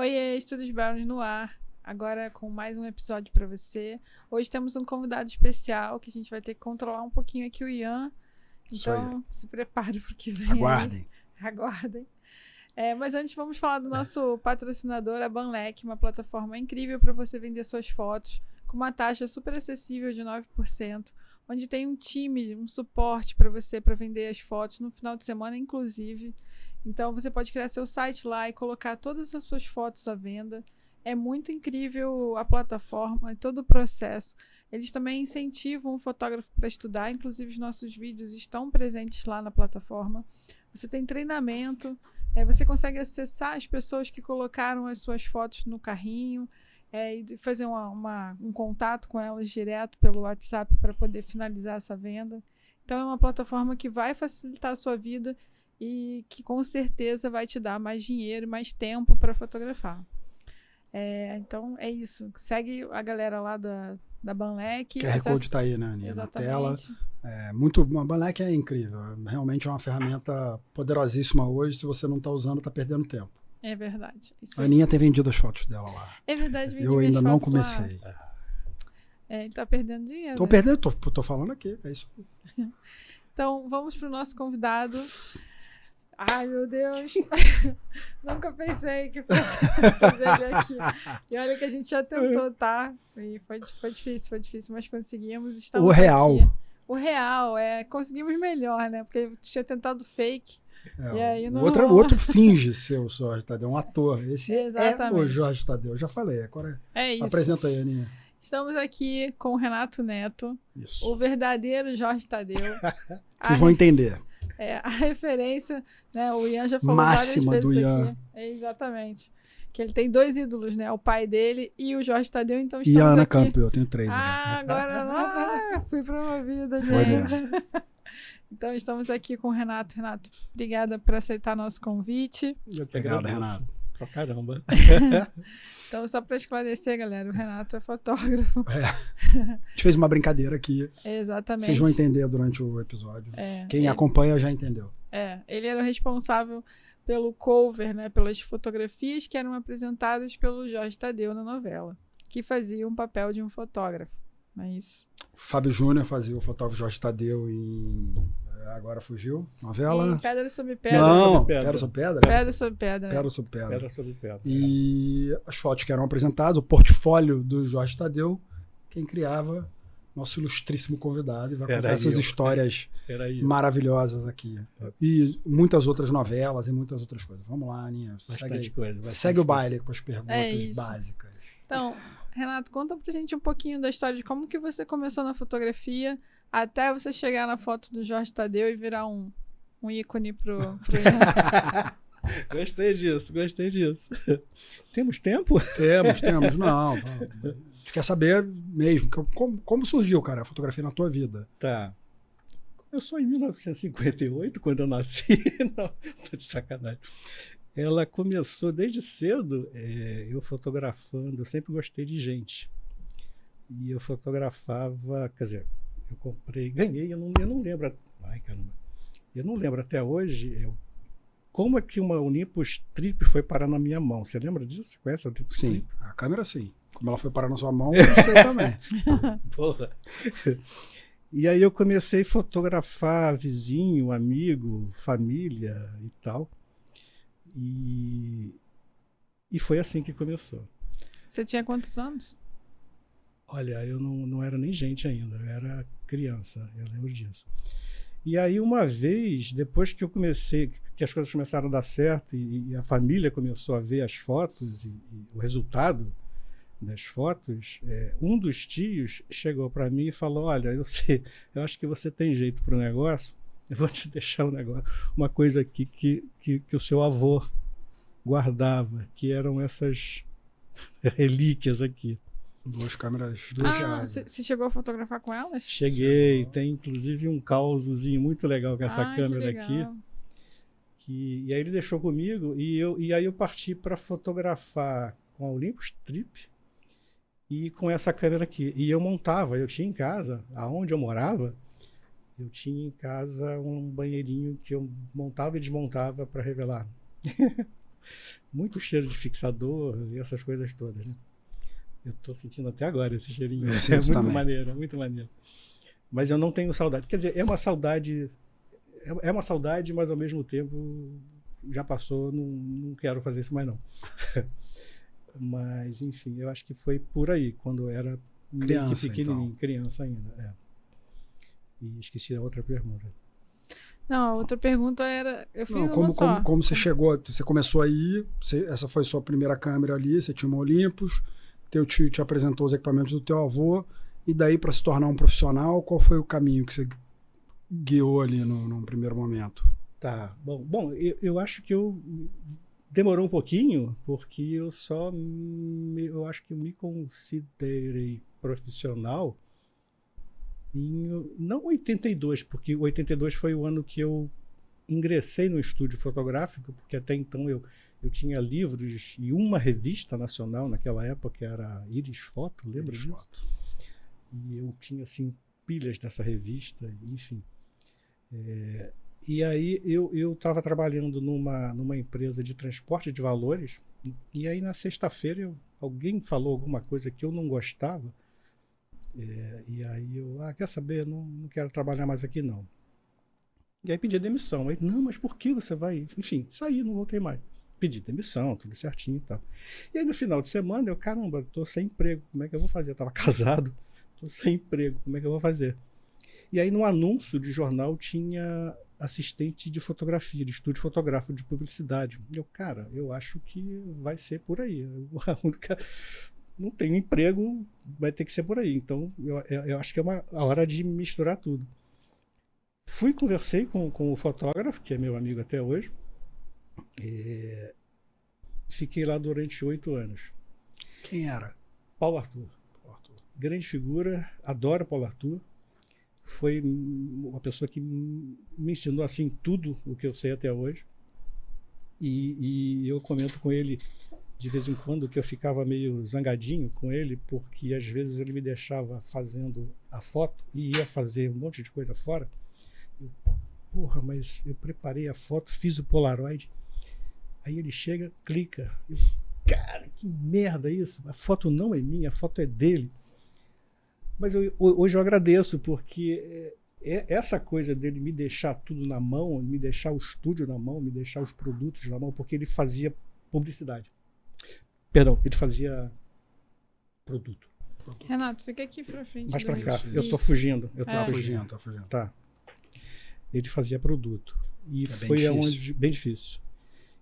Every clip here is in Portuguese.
Oiê, Estúdios Brownie no ar. Agora com mais um episódio para você. Hoje temos um convidado especial que a gente vai ter que controlar um pouquinho aqui o Ian. Então, se prepare para o que vem. Aguardem. Aguardem. Mas antes vamos falar do nosso patrocinador, a Banlec, uma plataforma incrível para você vender suas fotos com uma taxa super acessível de 9%, onde tem um time, um suporte para você para vender as fotos no final de semana, inclusive. Então você pode criar seu site lá e colocar todas as suas fotos à venda. É muito incrível a plataforma e todo o processo. Eles também incentivam o fotógrafo para estudar, inclusive os nossos vídeos estão presentes lá na plataforma. Você tem treinamento, você consegue acessar as pessoas que colocaram as suas fotos no carrinho e fazer um contato com elas direto pelo WhatsApp para poder finalizar essa venda. Então é uma plataforma que vai facilitar a sua vida e que com certeza vai te dar mais dinheiro, mais tempo para fotografar. Então é isso. Segue a galera lá da Banlec. O QR Code está aí, né, Aninha? Na tela. A Banlec é incrível. Realmente é uma ferramenta poderosíssima hoje. Se você não está usando, está perdendo tempo. É verdade. A Aninha tem vendido as fotos dela lá. É verdade. Eu ainda não comecei. Ele está perdendo dinheiro. Tô perdendo, tô falando aqui. É isso aí. Então vamos para o nosso convidado. Ai, meu Deus. Nunca pensei que fosse fazer ele aqui. E olha que a gente já tentou, tá? E foi difícil, mas conseguimos. Estamos o real. Aqui. O real, conseguimos melhor, né? Porque eu tinha tentado fake. E aí não o outro finge ser o Jorge Tadeu, um ator. Esse Exatamente. É o Jorge Tadeu. Eu já falei, agora isso. Apresenta aí, Aninha. Estamos aqui com o Renato Neto, Isso. o verdadeiro Jorge Tadeu. Vocês vão entender. A referência, né? O Ian já falou máxima várias vezes do Ian. aqui. Exatamente. Que ele tem 2 ídolos, né? O pai dele e o Jorge Tadeu, então estamos e a Ana aqui. Campbell, eu tenho 3. Agora fui promovida, gente. Então estamos aqui com o Renato. Renato, obrigada por aceitar nosso convite. Obrigado, Renato. Pra caramba. Então, só para esclarecer, galera, o Renato é fotógrafo. A gente fez uma brincadeira aqui. Exatamente. Vocês vão entender durante o episódio. Quem acompanha já entendeu. Ele era o responsável pelo cover, né, pelas fotografias que eram apresentadas pelo Jorge Tadeu na novela, que fazia um papel de um fotógrafo. Não é isso? Fábio Júnior fazia o fotógrafo Jorge Tadeu em... Agora fugiu. Novela. Pedra sobre Pedra. Não, Pedra sobre Pedra. Pedra sobre Pedra. Pedra sobre Pedra. Pedra sobre Pedra. E as fotos que eram apresentadas, o portfólio do Jorge Tadeu, quem criava, nosso ilustríssimo convidado, e vai contar essas histórias maravilhosas aqui. E muitas outras novelas e muitas outras coisas. Vamos lá, Aninha. Segue o baile com as perguntas básicas. Então, Renato, conta pra gente um pouquinho da história de como que você começou na fotografia até você chegar na foto do Jorge Tadeu e virar um ícone pro Gostei disso. Temos tempo? Temos. Não. A gente quer saber mesmo como surgiu, cara, a fotografia na tua vida. Tá. Começou em 1958, quando eu nasci. Não, tô de sacanagem. Ela começou desde cedo, eu fotografando. Eu sempre gostei de gente. E eu fotografava, quer dizer, eu comprei, ganhei, eu não lembro. Ai, caramba. Eu não lembro até hoje como é que uma Olympus Trip foi parar na minha mão. Você lembra disso? Você conhece a Olympus Trip? Sim, a câmera sim. Como ela foi parar na sua mão, eu sei também. Porra. E aí eu comecei a fotografar vizinho, amigo, família e tal. E foi assim que começou. Você tinha quantos anos? Olha, eu não era nem gente ainda, eu era criança, eu lembro disso. E aí uma vez, depois que eu comecei, que as coisas começaram a dar certo e a família começou a ver as fotos e o resultado das fotos, um dos tios chegou para mim e falou: olha, eu acho que você tem jeito para o negócio, eu vou te deixar uma coisa aqui que o seu avô guardava, que eram essas relíquias aqui. 2 câmeras. Você chegou a fotografar com elas? Cheguei, tem inclusive um causozinho muito legal com essa câmera aqui. E aí ele deixou comigo e aí eu parti para fotografar com a Olympus Trip e com essa câmera aqui. E eu tinha em casa, aonde eu morava, eu tinha em casa um banheirinho que eu montava e desmontava para revelar. muito cheiro de fixador e essas coisas todas, né? Eu estou sentindo até agora esse cheirinho. É muito também. Maneiro, muito maneiro. Mas eu não tenho saudade. Quer dizer, é uma saudade, mas ao mesmo tempo já passou, não quero fazer isso mais não. Mas, enfim, eu acho que foi por aí, quando eu era criança, pequenininho, então. Criança ainda. É. E esqueci a outra pergunta. Não, a outra pergunta era... Eu fiz como você chegou, você começou aí, essa foi sua primeira câmera ali, você tinha uma Olympus, teu tio te apresentou os equipamentos do teu avô, e daí para se tornar um profissional, qual foi o caminho que você guiou ali num primeiro momento? Tá, bom, eu acho que demorou um pouquinho, porque eu acho que eu me considerei profissional não 82, porque 82 foi o ano que eu ingressei no estúdio fotográfico, porque até então eu tinha livros e uma revista nacional naquela época, que era Iris Foto, lembra disso? Foto. E eu tinha, assim, pilhas dessa revista, enfim. E aí eu estava trabalhando numa empresa de transporte de valores, e aí na sexta-feira alguém falou alguma coisa que eu não gostava, e aí eu, quer saber, não quero trabalhar mais aqui não. E aí pedi demissão. Aí, não, mas por que você vai? Enfim, saí, não voltei mais. Pedi demissão, tudo certinho e tal. E aí no final de semana eu, caramba, tô sem emprego, como é que eu vou fazer? Eu tava casado, tô sem emprego, como é que eu vou fazer? E aí no anúncio de jornal tinha assistente de fotografia, de estúdio fotográfico de publicidade. Eu, cara, eu acho que vai ser por aí. Não tenho emprego, vai ter que ser por aí. Então eu acho que é a hora de misturar tudo. Conversei com o fotógrafo, que é meu amigo até hoje. Fiquei lá durante 8 anos. Quem era? Paulo Arthur. Grande figura, adoro Paulo Arthur. Foi uma pessoa que me ensinou assim tudo o que eu sei até hoje. E eu comento com ele de vez em quando que eu ficava meio zangadinho com ele, porque às vezes ele me deixava fazendo a foto e ia fazer um monte de coisa fora. Porra, mas eu preparei a foto, fiz o Polaroid. Aí ele chega, clica. Cara, que merda isso. A foto não é minha, a foto é dele. Mas hoje eu agradeço, porque essa coisa dele me deixar tudo na mão, me deixar o estúdio na mão, me deixar os produtos na mão, porque ele fazia publicidade. Perdão, ele fazia produto. Renato, fica aqui pra frente. Mais pra cá. Isso. Eu tô fugindo. Tá fugindo. Tá. Ele fazia produto. E foi aonde... Bem difícil.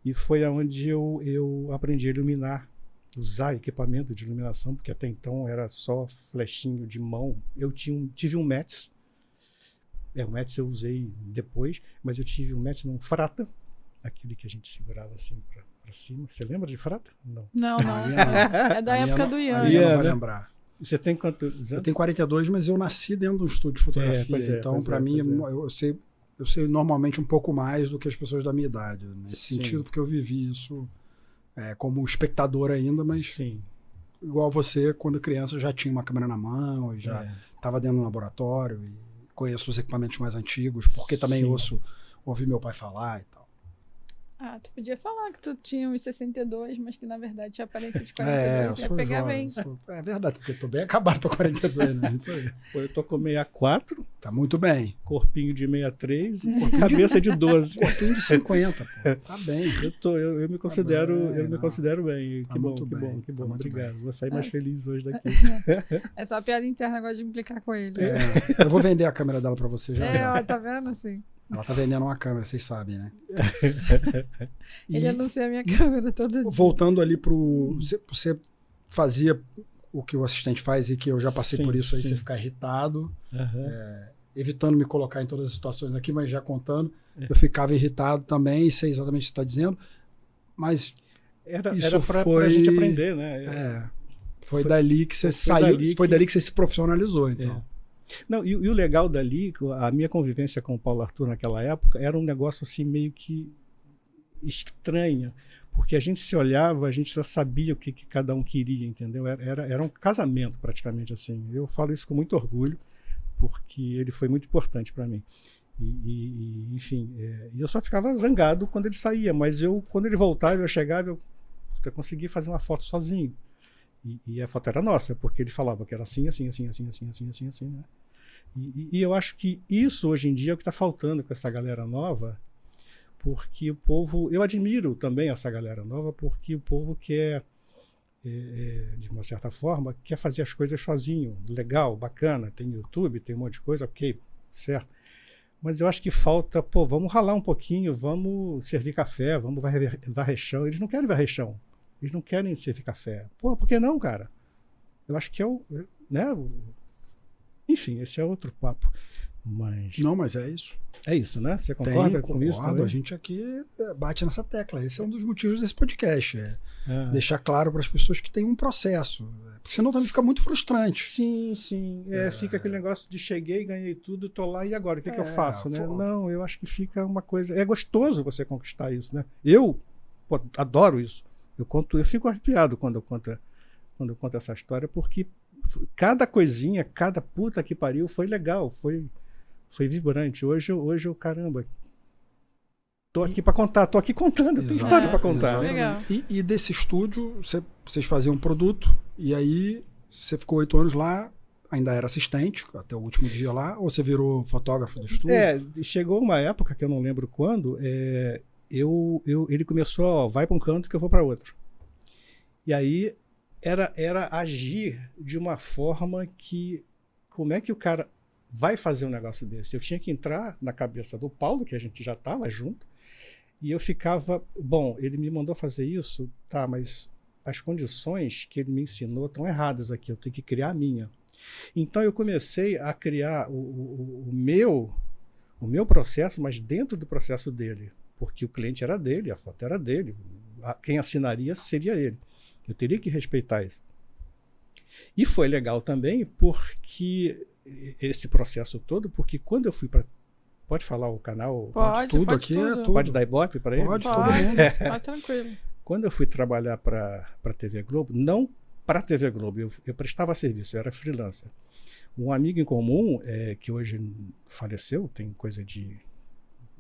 E foi aonde eu aprendi a iluminar, usar equipamento de iluminação, porque até então era só flechinho de mão. Eu tive um Metz. O Metz eu usei depois, mas eu tive um Metz num Frata, aquele que a gente segurava assim pra cima. Você lembra de Frata? Não. É da época do Ian. Aí não vai lembrar. Você tem quantos anos? Eu tenho 42, mas eu nasci dentro de um estúdio de fotografia. Então, para mim, eu sei normalmente um pouco mais do que as pessoas da minha idade. Nesse sentido, porque eu vivi isso como espectador ainda, mas sim. Igual você, quando criança, já tinha uma câmera na mão, e já estava dentro do laboratório, e conheço os equipamentos mais antigos, porque também ouvi meu pai falar e tal. Tu podia falar que tu tinha uns 62, mas que na verdade tinha aparência de 42. Ia pegar bem. É verdade, porque eu tô bem acabado para 42, né? Isso aí. Eu tô com 64. Tá muito bem. Corpinho de 63 e cabeça de 12. Corpinho de 50, pô. Tá bem. Eu me considero, me considero bem. Tá Que bom. Tá Obrigado. Vou sair mais feliz hoje daqui. É só piada interna, agora de implicar com ele. Eu vou vender a câmera dela para você já. Tá vendo assim? Ela tá vendendo uma câmera, vocês sabem, né? Ele anuncia a minha câmera todo dia. Voltando ali você fazia o que o assistente faz e que eu já passei por isso aí, você ficar irritado, evitando me colocar em todas as situações aqui, mas já contando, eu ficava irritado também, sei exatamente o que você está dizendo, mas era pra gente aprender, né? Foi dali que você saiu, foi dali que você se profissionalizou, então. Não, e o legal dali, a minha convivência com o Paulo Arthur naquela época era um negócio assim meio que estranho, porque a gente se olhava, a gente já sabia o que cada um queria, entendeu? Era um casamento praticamente assim. Eu falo isso com muito orgulho, porque ele foi muito importante para mim. Enfim, eu só ficava zangado quando ele saía, mas quando ele voltava, eu chegava, eu consegui fazer uma foto sozinho. E a foto era nossa, porque ele falava que era assim, né? E eu acho que isso hoje em dia é o que está faltando com essa galera nova, porque o povo, eu admiro também essa galera nova, porque o povo quer, de uma certa forma, quer fazer as coisas sozinho, legal, bacana, tem YouTube, tem um monte de coisa, ok, certo. Mas eu acho que falta, vamos ralar um pouquinho, vamos servir café, vamos varrer chão. Eles não querem varrer chão, eles não querem servir café. Por que não, cara? Eu acho que né? Enfim, esse é outro papo. Não, mas é isso. É isso, né? Você concorda com isso? A gente aqui bate nessa tecla. Esse é um dos motivos desse podcast. Deixar claro para as pessoas que tem um processo. Porque senão também fica muito frustrante. Sim. Fica aquele negócio de cheguei, ganhei tudo, tô lá e agora? O que eu faço? Né? Não, eu acho que fica uma coisa... É gostoso você conquistar isso, né? Eu adoro isso. Eu fico arrepiado quando eu conto essa história, porque cada coisinha, cada puta que pariu foi legal, foi vibrante. Hoje eu, caramba, tô aqui para contar, tô aqui contando, tem história para contar. Legal. E desse estúdio, vocês faziam um produto, e aí você ficou 8 anos lá, ainda era assistente, até o último dia lá, ou você virou fotógrafo do estúdio? Chegou uma época, que eu não lembro quando, ele começou, vai para um canto que eu vou para outro. E aí era agir de uma forma que, como é que o cara vai fazer um negócio desse? Eu tinha que entrar na cabeça do Paulo, que a gente já estava junto, e eu ficava, ele me mandou fazer isso, tá, mas as condições que ele me ensinou estão erradas aqui, eu tenho que criar a minha. Então eu comecei a criar o meu processo, mas dentro do processo dele, porque o cliente era dele, a foto era dele, quem assinaria seria ele. Eu teria que respeitar isso. E foi legal também porque esse processo todo, porque quando eu fui para... Pode falar o canal? Pode, tudo pode aqui tudo. é tudo. Pode dar ibope para ele? Pode, todo mundo. Tá tranquilo. Quando eu fui trabalhar para a TV Globo, não para a TV Globo, eu prestava serviço, eu era freelancer. Um amigo em comum, que hoje faleceu, tem coisa de,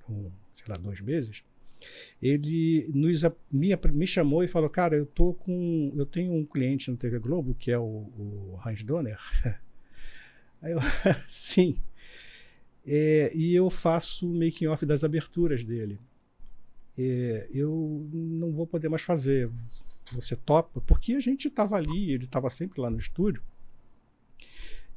2 meses, ele me chamou e falou, cara, eu tenho um cliente na TV Globo, que é o Hans Donner. Aí eu, sim. E eu faço o making off das aberturas dele. Eu não vou poder mais fazer. Você topa? Porque a gente estava ali, ele estava sempre lá no estúdio,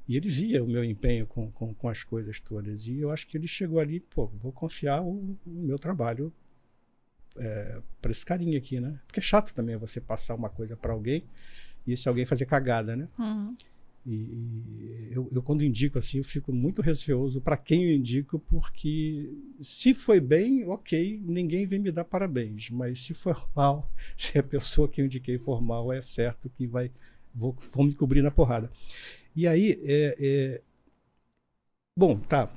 e ele via o meu empenho com as coisas todas. E eu acho que ele chegou ali, vou confiar o meu trabalho para esse carinha aqui, né? Porque é chato também você passar uma coisa para alguém e se alguém fazer cagada, né? Uhum. E eu quando indico assim, eu fico muito receoso para quem eu indico, porque se foi bem, ok, ninguém vem me dar parabéns, mas se for mal, se a pessoa que eu indiquei for mal, é certo que vão me cobrir na porrada. E aí, bom, tá,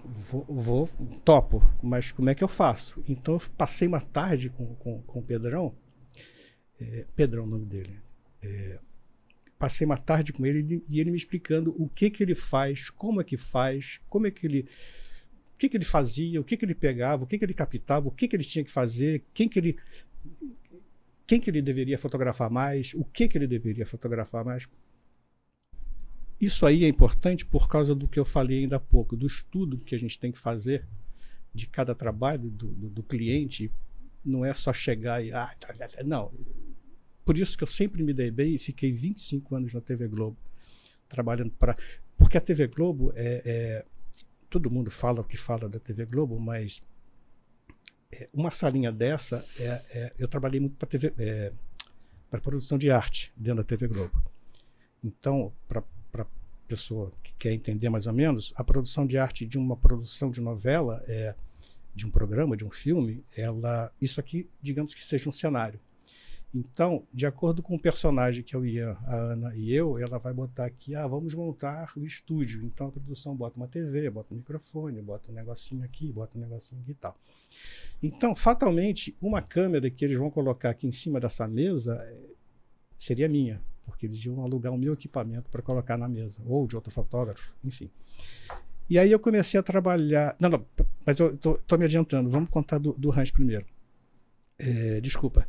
topo, mas como é que eu faço? Então eu passei uma tarde com o Pedrão, Pedrão é o nome dele, passei uma tarde com ele e ele me explicando o que ele faz, como é que faz, como é que ele... O que ele fazia, o que ele pegava, o que ele captava, o que ele tinha que fazer, quem que ele deveria fotografar mais, o que ele deveria fotografar mais. Isso aí é importante por causa do que eu falei ainda há pouco, do estudo que a gente tem que fazer de cada trabalho do cliente. Não é só chegar e... não. Por isso que eu sempre me dei bem e fiquei 25 anos na TV Globo, trabalhando para... Porque a TV Globo todo mundo fala o que fala da TV Globo, mas uma salinha dessa... eu trabalhei muito para produção de arte dentro da TV Globo. Então, para pessoa que quer entender mais ou menos, a produção de arte de uma produção de novela, de um programa, de um filme, isso aqui, digamos que seja um cenário. Então, de acordo com o personagem que é o Ian, a Ana e eu, ela vai botar aqui, vamos montar o estúdio. Então a produção bota uma TV, bota um microfone, bota um negocinho aqui e tal. Então, fatalmente, uma câmera que eles vão colocar aqui em cima dessa mesa seria minha, porque eles iam alugar o meu equipamento para colocar na mesa, ou de outro fotógrafo, enfim. E aí eu comecei a trabalhar... Não, mas eu tô me adiantando. Vamos contar do Hans primeiro. Desculpa.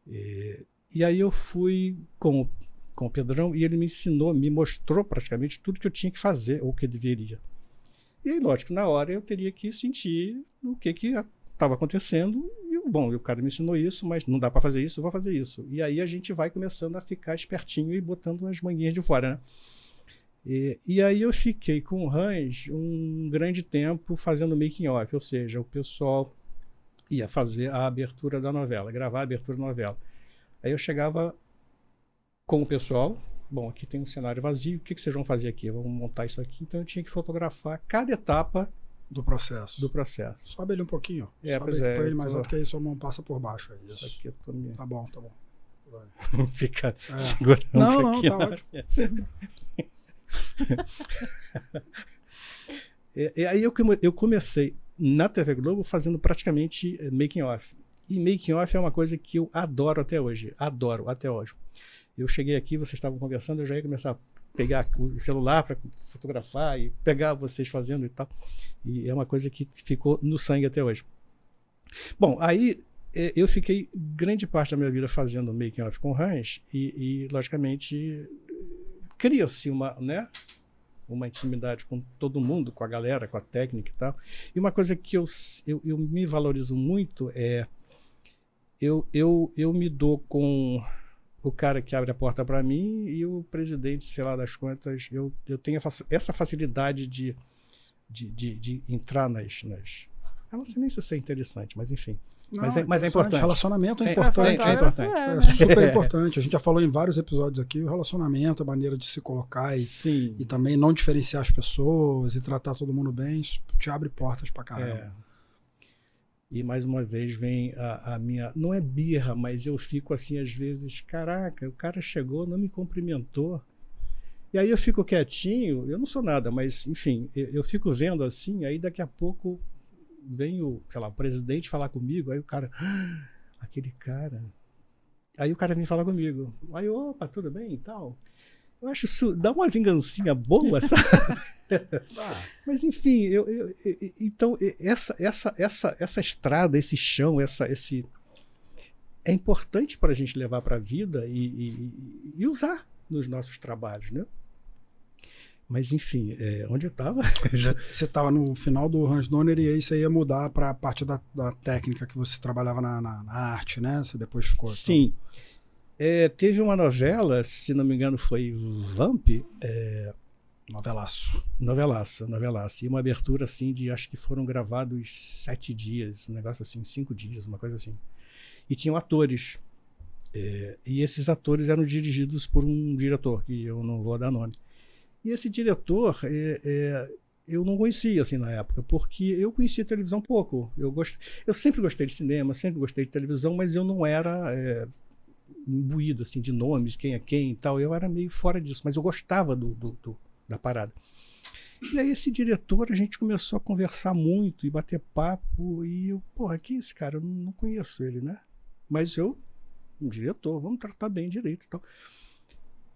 E aí eu fui com o Pedrão e ele me ensinou, me mostrou praticamente tudo que eu tinha que fazer, ou que eu deveria. E aí, lógico, na hora eu teria que sentir o que estava acontecendo. E, bom, o cara me ensinou isso, mas não dá para fazer isso, eu vou fazer isso. E aí a gente vai começando a ficar espertinho e botando as manguinhas de fora, né? E aí eu fiquei com o Hans um grande tempo fazendo making off, ou seja, o pessoal ia fazer a abertura da novela, gravar a abertura da novela. Aí eu chegava com o pessoal, bom, aqui tem um cenário vazio, o que vocês vão fazer aqui? Vamos montar isso aqui. Então eu tinha que fotografar cada etapa do processo. Sobe ele um pouquinho. Pois é. Põe ele mais alto, que aí sua mão passa por baixo. Isso aqui eu tô me... Tá bom. Fica segurando não, aqui. Tá ótimo. E aí eu comecei na TV Globo fazendo praticamente making off. E making off é uma coisa que eu adoro até hoje. Eu cheguei aqui, vocês estavam conversando, eu já ia começar a pegar o celular para fotografar e pegar vocês fazendo e tal. E é uma coisa que ficou no sangue até hoje. Bom, aí eu fiquei grande parte da minha vida fazendo making off com o Hans e logicamente, cria-se uma intimidade com todo mundo, com a galera, com a técnica e tal. E uma coisa que eu me valorizo muito é eu me dou com o cara que abre a porta para mim e o presidente, sei lá das contas, eu tenho essa facilidade de entrar nas... Eu não sei nem se isso é interessante, mas enfim. Não, mas é importante. Relacionamento é importante. É importante. É super importante. A gente já falou em vários episódios aqui, o relacionamento, a maneira de se colocar e também não diferenciar as pessoas e tratar todo mundo bem, isso te abre portas pra caramba. E mais uma vez vem a minha... Não é birra, mas eu fico assim às vezes, caraca, o cara chegou, não me cumprimentou. E aí eu fico quietinho, eu não sou nada, mas enfim, eu fico vendo assim, aí daqui a pouco vem o presidente falar comigo, aí o cara, aquele cara. Aí o cara vem falar comigo. Aí, opa, tudo bem e tal. Eu acho isso, dá uma vingancinha boa, sabe? Mas enfim, então essa estrada, esse chão, é importante para a gente levar para a vida e usar nos nossos trabalhos, né? Mas enfim, onde eu estava? Você estava no final do Hans Donner e aí você ia mudar para a parte da técnica que você trabalhava na arte, né? Você depois ficou... Sim. Teve uma novela, se não me engano foi Vamp. Novelaço. E uma abertura assim de, acho que foram gravados 7 dias, um negócio assim, 5 dias, uma coisa assim. E tinham atores. E esses atores eram dirigidos por um diretor, que eu não vou dar nome. E esse diretor, eu não conhecia assim na época, porque eu conhecia televisão pouco. Eu sempre gostei de cinema, sempre gostei de televisão, mas eu não era imbuído assim, de nomes, quem é quem e tal. Eu era meio fora disso, mas eu gostava da parada. E aí esse diretor, a gente começou a conversar muito e bater papo, e eu, quem é esse cara? Eu não conheço ele, né? Mas um diretor, vamos tratar bem direito e tal.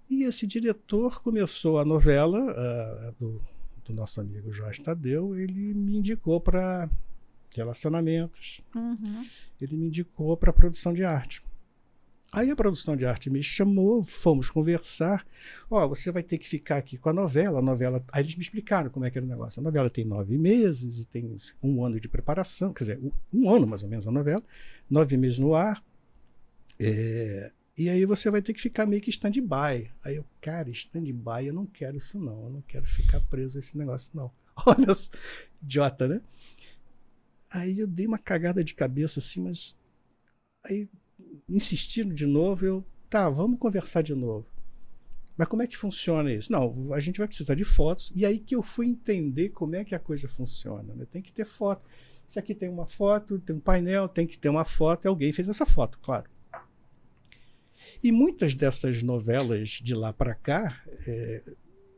E esse diretor começou a novela do nosso amigo Jorge Tadeu, ele me indicou para relacionamentos, ele me indicou para produção de arte. Aí a produção de arte me chamou, fomos conversar, você vai ter que ficar aqui com a novela. Aí eles me explicaram como é que era o negócio. A novela tem 9 meses e tem 1 ano de preparação, quer dizer, 1 ano mais ou menos a novela, 9 meses no ar. E aí você vai ter que ficar meio que stand-by. Aí eu, cara, stand-by, eu não quero isso não. Eu não quero ficar preso a esse negócio não. Olha, idiota, né? Aí eu dei uma cagada de cabeça assim, mas... Aí, insistindo de novo, vamos conversar de novo. Mas como é que funciona isso? Não, a gente vai precisar de fotos. E aí que eu fui entender como é que a coisa funciona, né? Tem que ter foto. Se aqui tem uma foto, tem um painel, tem que ter uma foto. E alguém fez essa foto, claro. E muitas dessas novelas de lá para cá,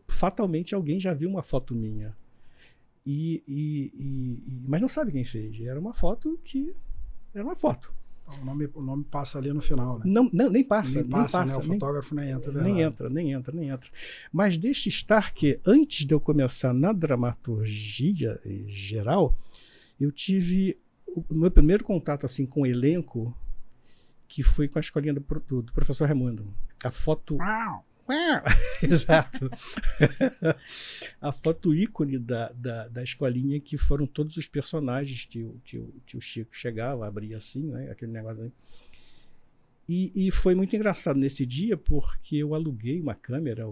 fatalmente alguém já viu uma foto minha. Mas não sabe quem fez. Era uma foto que... Era uma foto. O nome passa ali no final, né? Não, nem passa. Né? O fotógrafo nem entra. Nem entra. Mas deixe estar que, antes de eu começar na dramaturgia geral, eu tive o meu primeiro contato assim, com o elenco, que foi com a escolinha do professor Raimundo. A foto... Exato. A foto ícone da escolinha, que foram todos os personagens que o Chico chegava, abria assim, né, aquele negócio aí. E foi muito engraçado nesse dia, porque eu aluguei uma câmera,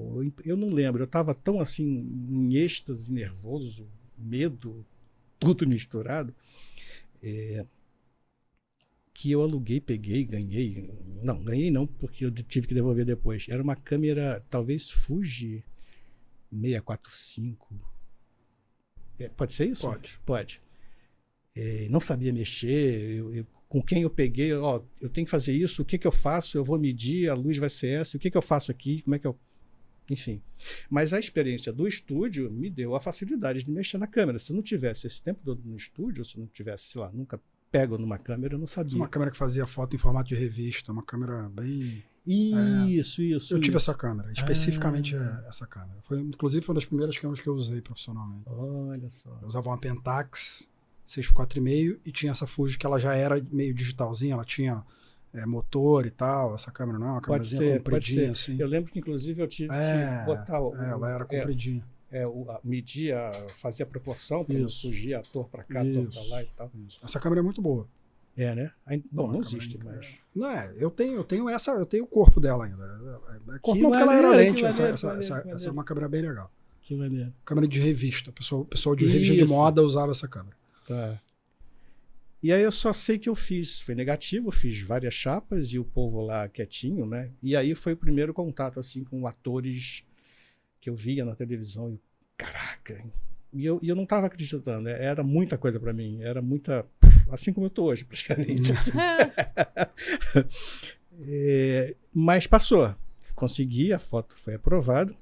eu não lembro, eu estava tão assim em êxtase, nervoso, medo, tudo misturado, que eu aluguei, peguei, ganhei. Não, ganhei não, porque eu tive que devolver depois. Era uma câmera, talvez Fuji 645. Pode ser isso? Pode. Não sabia mexer. Com quem eu peguei, eu tenho que fazer isso, o que eu faço? Eu vou medir, a luz vai ser essa, o que eu faço aqui? Como é que eu... Enfim. Mas a experiência do estúdio me deu a facilidade de mexer na câmera. Se eu não tivesse esse tempo todo no estúdio, se eu não tivesse, sei lá, nunca pego numa câmera, eu não sabia. Uma câmera que fazia foto em formato de revista, uma câmera bem... Isso. Eu tive essa câmera, especificamente essa câmera. Inclusive, foi uma das primeiras câmeras que eu usei profissionalmente. Olha só. Eu usava uma Pentax 6x4,5 e tinha essa Fuji que ela já era meio digitalzinha, ela tinha motor e tal. Essa câmera não é uma câmerazinha compridinha assim. Eu lembro que inclusive eu tive que botar... ela era compridinha. Media, fazia proproporção para não fugir ator para cá, ator para lá e tal. Isso. Essa câmera é muito boa. Né? Bom, não existe, mas... Não eu tenho o corpo dela ainda. Corpo não, porque ela era lente. Essa é uma câmera bem legal. Que maneiro. Câmera de revista. Pessoal de revista de moda usava essa câmera. Tá. E aí eu só sei que eu foi negativo, fiz várias chapas e o povo lá quietinho, né? E aí foi o primeiro contato, assim, com atores que eu via na televisão e caraca, e eu não estava acreditando, era muita coisa para mim, era muita, assim como eu estou hoje praticamente. Mas passou, consegui, a foto foi aprovada,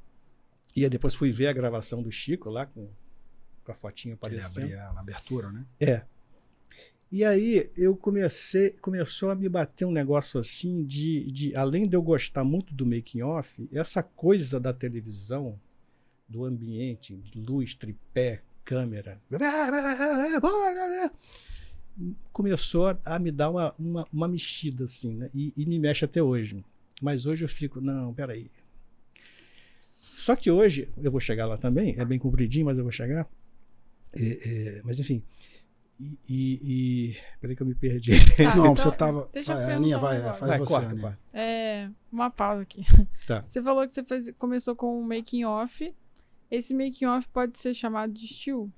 e aí depois fui ver a gravação do Chico lá com a fotinha aparecendo. Ele abria na abertura, né? E aí começou a me bater um negócio assim de além de eu gostar muito do making off, essa coisa da televisão, do ambiente, de luz, tripé, câmera, começou a me dar uma mexida assim, né? E me mexe até hoje. Mas hoje eu fico, não, peraí. Só que hoje, eu vou chegar lá também, é bem compridinho, mas eu vou chegar. Mas enfim... Peraí que eu me perdi. Não, você tava... Deixa eu Aninha, faz você, corta. Uma pausa aqui. Tá. Você falou que você começou com um making off. Esse making off pode ser chamado de still?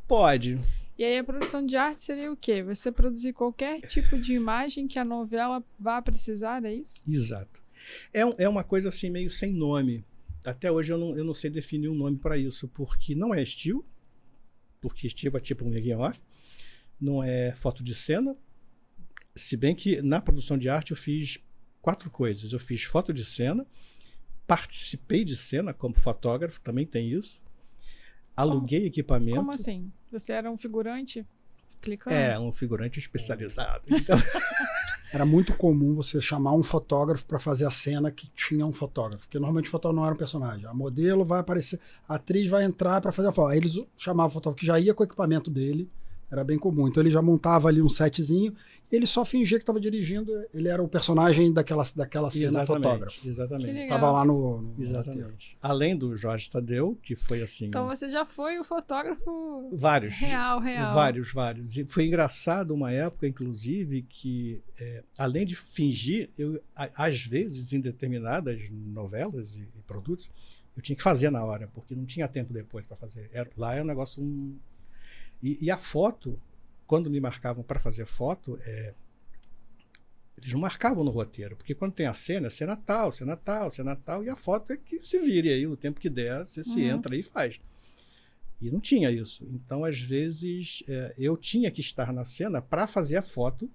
Pode. E aí a produção de arte seria o quê? Você produzir qualquer tipo de imagem que a novela vá precisar, é isso? Exato. É uma coisa assim meio sem nome. Até hoje eu não sei definir um nome para isso, porque não é still, porque still é tipo um making off, não é foto de cena, se bem que na produção de arte eu fiz 4 coisas. Eu fiz foto de cena, participei de cena como fotógrafo, também tem isso, aluguei equipamento. Como assim? Você era um figurante clicando? Um figurante especializado. Era muito comum você chamar um fotógrafo para fazer a cena que tinha um fotógrafo, porque normalmente o fotógrafo não era um personagem. A modelo vai aparecer, a atriz vai entrar para fazer a foto. Aí eles chamavam o fotógrafo que já ia com o equipamento dele, era bem comum. Então ele já montava ali um setzinho, e ele só fingia que estava dirigindo, ele era o personagem daquela cena fotógrafo. Exatamente. Tava lá no exatamente. Além do Jorge Tadeu, que foi assim... Então você já foi o fotógrafo vários, real. Vários. E foi engraçado uma época, inclusive, que além de fingir, eu, às vezes, em determinadas novelas e produtos, eu tinha que fazer na hora, porque não tinha tempo depois para fazer. Lá é um negócio... E a foto, quando me marcavam para fazer foto, eles não marcavam no roteiro, porque quando tem a cena tal, e a foto é que se vire aí, o tempo que der, você se entra aí e faz. E não tinha isso. Então, às vezes, eu tinha que estar na cena para fazer a foto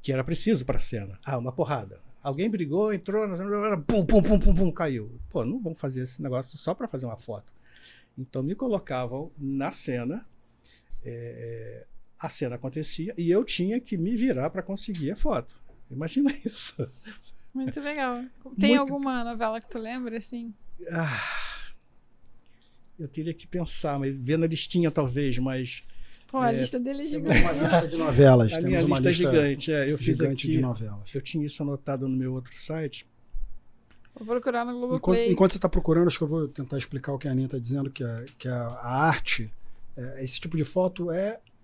que era preciso para a cena. Uma porrada. Alguém brigou, entrou na cena, pum, caiu. Pô, não vamos fazer esse negócio só para fazer uma foto. Então me colocavam na cena, a cena acontecia e eu tinha que me virar para conseguir a foto. Imagina isso. Muito legal. Tem alguma novela que tu lembra, assim? Eu teria que pensar, mas ver na listinha talvez, mas... Pô, a lista dele é gigante. Uma lista de novelas. A minha lista é gigante. Eu fiz gigante aqui, de novelas. eu tinha isso anotado no meu outro site. Vou procurar no Globoplay. Enquanto você está procurando, acho que eu vou tentar explicar o que a Aninha está dizendo, que a arte, esse tipo de foto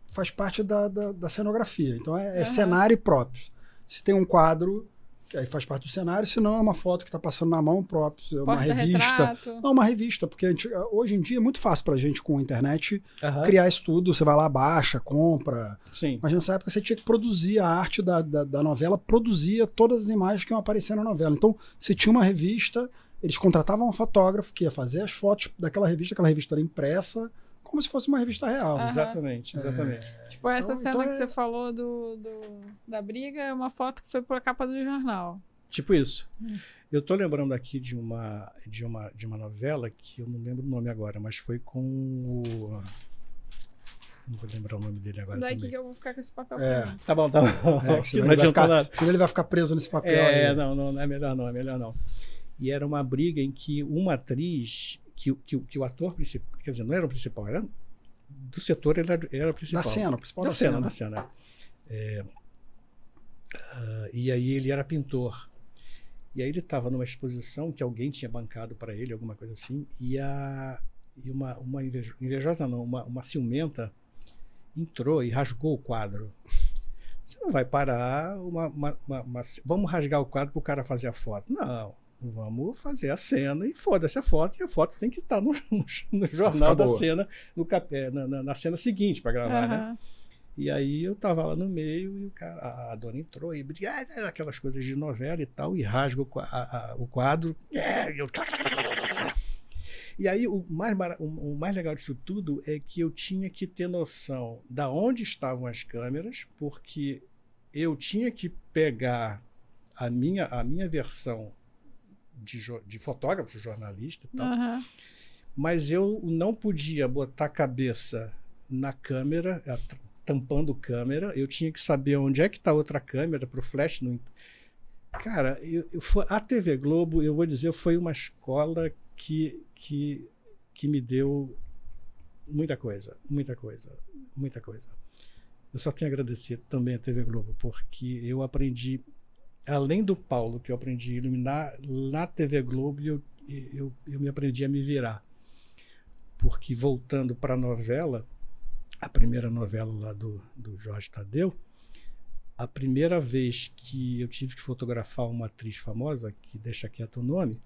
faz parte da cenografia. Então é cenário e próprios. Se tem um quadro, que aí faz parte do cenário, se não é uma foto que está passando na mão próprio, uma revista. Não, uma revista, porque hoje em dia é muito fácil para a gente com a internet criar isso tudo. Você vai lá, baixa, compra. Sim. Mas nessa época você tinha que produzir a arte da novela, produzia todas as imagens que iam aparecer na novela. Então, se tinha uma revista, eles contratavam um fotógrafo que ia fazer as fotos daquela revista, aquela revista era impressa, como se fosse uma revista real. Exatamente. Tipo, essa cena que você falou da briga é uma foto que foi por capa do jornal. Tipo isso. Eu tô lembrando aqui de uma novela que eu não lembro o nome agora, mas foi com o... Não vou lembrar o nome dele agora Daí também. que eu vou ficar com esse papel pra mim. Tá bom. Senão ele vai ficar preso nesse papel. Não é melhor não. E era uma briga em que uma atriz... Que o ator principal, quer dizer, não era o principal, era do setor, ele era o principal. Da cena. E aí ele era pintor. E aí ele estava numa exposição que alguém tinha bancado para ele, alguma coisa assim, e uma invejosa não, uma ciumenta entrou e rasgou o quadro. Você não vai parar, vamos rasgar o quadro para o cara fazer a foto. Não. Vamos fazer a cena e foda-se a foto, e a foto tem que estar no jornal da cena, na cena seguinte para gravar, né? E aí eu tava lá no meio e a dona entrou e aquelas coisas de novela e tal, e rasga o quadro. E aí o mais legal disso tudo é que eu tinha que ter noção da onde estavam as câmeras, porque eu tinha que pegar a minha versão de fotógrafo, jornalista e tal, mas eu não podia botar a cabeça na câmera, tampando câmera, eu tinha que saber onde é que está outra câmera para o flash não... Cara, a TV Globo, eu vou dizer, foi uma escola que me deu muita coisa. Eu só tenho a agradecer também a TV Globo, porque eu aprendi, além do Paulo, que eu aprendi a iluminar, na TV Globo eu me aprendi a me virar. Porque voltando para a novela, a primeira novela lá do Jorge Tadeu, a primeira vez que eu tive que fotografar uma atriz famosa, que deixa quieto o nome,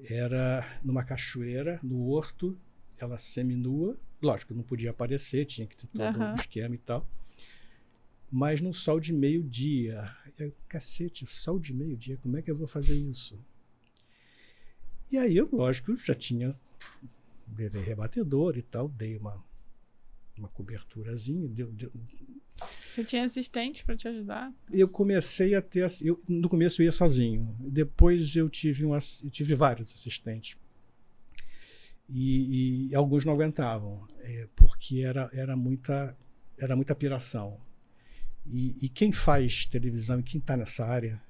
era numa cachoeira, no Horto, ela seminua, lógico, não podia aparecer, tinha que ter todo um esquema e tal. Mas no sol de meio-dia. Cacete, sol de meio-dia, como é que eu vou fazer isso? E aí eu, lógico, já tinha levei rebatedor e tal, dei uma coberturazinha. Você tinha assistente para te ajudar? Eu comecei a ter... no começo eu ia sozinho. Depois eu tive vários assistentes. E alguns não aguentavam, porque era muita piração. E quem faz televisão e quem está nessa área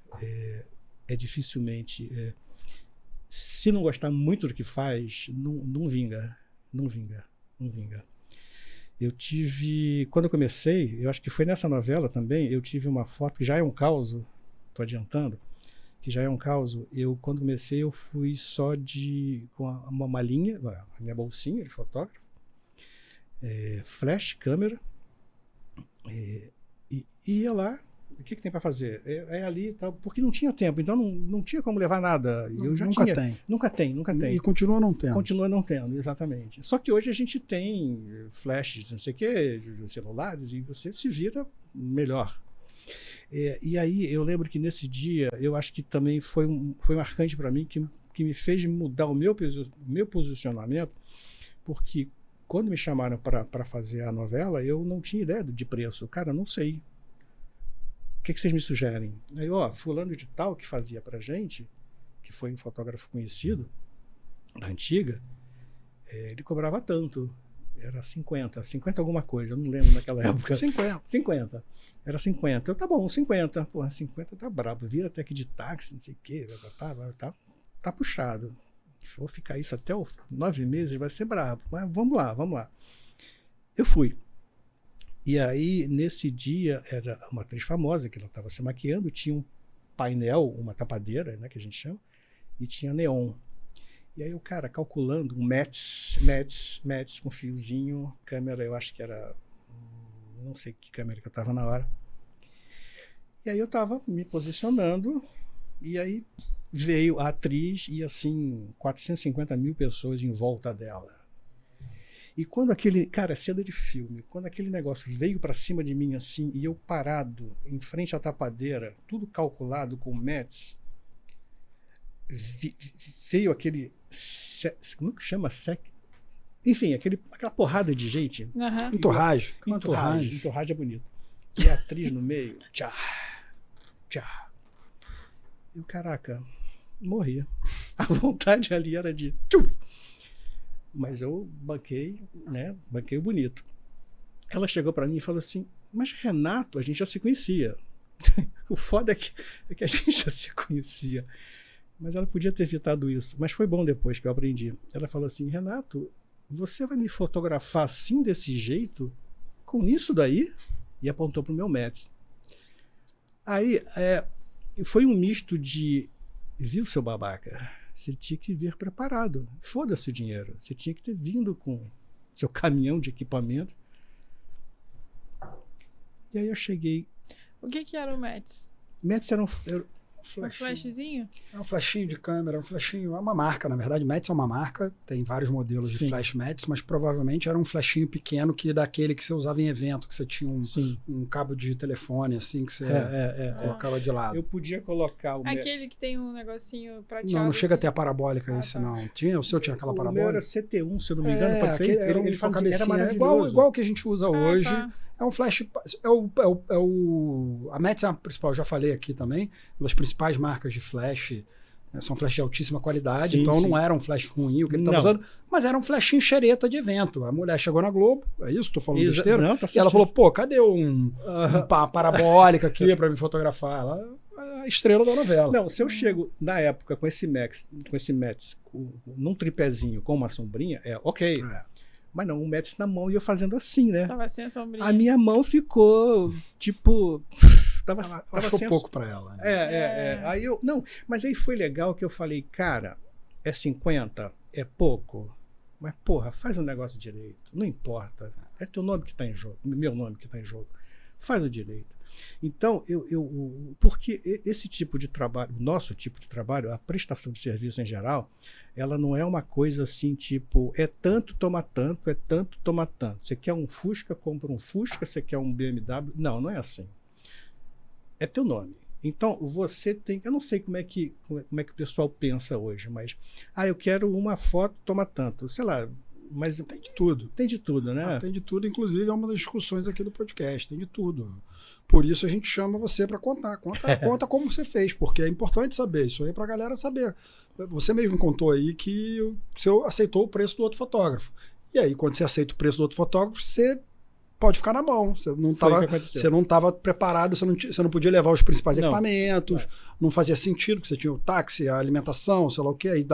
dificilmente... se não gostar muito do que faz, não vinga. Quando eu comecei, eu acho que foi nessa novela também, eu tive uma foto que já é um caos, estou adiantando, que já é um caos. Quando comecei, eu fui só com uma malinha, a minha bolsinha de fotógrafo, flash, câmera, e ia lá. O que tem para fazer? Ali e tal, porque não tinha tempo, então não tinha como levar nada. Nunca tem. E continua não tendo. Continua não tendo, exatamente. Só que hoje a gente tem flashes, não sei o quê, celulares, e você se vira melhor. E aí eu lembro que nesse dia, eu acho que também foi marcante para mim, que me fez mudar o meu posicionamento, porque quando me chamaram para fazer a novela, eu não tinha ideia de preço. Cara, não sei. O que vocês me sugerem? Aí, fulano de tal que fazia pra gente, que foi um fotógrafo conhecido, da antiga, ele cobrava tanto. era 50 alguma coisa, eu não lembro naquela época. 50. Era 50. Eu, tá bom, 50. Porra, 50 tá brabo. Vira até aqui de táxi, não sei o quê. Tá puxado. Vou ficar isso até os 9 meses, vai ser brabo. Mas vamos lá. Eu fui. E aí, nesse dia, era uma atriz famosa, que ela estava se maquiando, tinha um painel, uma tapadeira, né, que a gente chama, e tinha neon. E aí o cara calculando um METS com fiozinho, câmera, eu acho que era, não sei que câmera que eu estava na hora. E aí eu estava me posicionando, e aí veio a atriz e assim, 450 mil pessoas em volta dela. E quando aquele, cara, cena de filme, quando aquele negócio veio para cima de mim assim, e eu parado em frente à tapadeira, tudo calculado com METS, veio aquele, como que chama? Enfim, aquela porrada de gente. Uhum. Entorragem é bonito. E a atriz no meio, tchá. E o caraca, morri. A vontade ali era de... Tchuf! Mas eu banquei, né? Banquei o bonito. Ela chegou para mim e falou assim, mas Renato, a gente já se conhecia. O foda é que a gente já se conhecia. Mas ela podia ter evitado isso. Mas foi bom depois que eu aprendi. Ela falou assim, Renato, você vai me fotografar assim, desse jeito? Com isso daí? E apontou para o meu METS. Aí, foi um misto de... Viu, seu babaca? Você tinha que vir preparado. Foda-se o dinheiro. Você tinha que ter vindo com seu caminhão de equipamento. E aí eu cheguei... O que era o METS? METS era um flashzinho? É um flashinho de câmera, é uma marca, na verdade. METS é uma marca, tem vários modelos de flash METS, mas provavelmente era um flashinho pequeno que daquele que você usava em evento, que você tinha um cabo de telefone, assim, que você colocava de lado. Eu podia colocar o METS. Aquele que tem um negocinho prateado. Não chega assim. a ter a parabólica esse, não. O seu tinha aquela parabólica? O meu era CT1, se eu não me engano, pode ser. Ele fazia, era maravilhoso. Igual que a gente usa hoje. Tá. É um flash, a METS é a principal, eu já falei aqui também, uma das principais marcas de flash, são flash de altíssima qualidade, então não era um flash ruim o que ele estava usando, mas era um flashinho xereta de evento. A mulher chegou na Globo, é isso? Estou falando besteira? Não, tá e ela falou, pô, cadê parabólica aqui para me fotografar? Ela é a estrela da novela. Não, se eu chego na época com esse METS num tripézinho com uma sombrinha, ok. Mas não, o METS na mão e eu fazendo assim, né? Tava sem a sombrinha. A minha mão ficou, tipo... Tava achou pouco pra ela. Né? Aí eu... Não, mas aí foi legal que eu falei, cara, é 50? É pouco? Mas, porra, faz o negócio direito. Não importa. É teu nome que tá em jogo. Meu nome que tá em jogo. Faz o direito. Então, porque esse tipo de trabalho, o nosso tipo de trabalho, a prestação de serviço em geral, ela não é uma coisa assim, tipo, é tanto, toma tanto, é tanto, toma tanto. Você quer um Fusca, compra um Fusca, você quer um BMW. Não é assim. É teu nome. Então, você tem... Eu não sei como é que o pessoal pensa hoje, mas... eu quero uma foto, toma tanto. Sei lá, mas... Tem de tudo. Tem de tudo, né? Tem de tudo, inclusive é uma das discussões aqui do podcast. Tem de tudo. Por isso a gente chama você para contar. Conta como você fez, porque é importante saber. Isso aí é para a galera saber. Você mesmo contou aí que você aceitou o preço do outro fotógrafo. E aí, quando você aceita o preço do outro fotógrafo, você pode ficar na mão. Você não estava preparado, você não podia levar os principais equipamentos, não fazia sentido, porque você tinha o táxi, a alimentação, sei lá o quê. Aí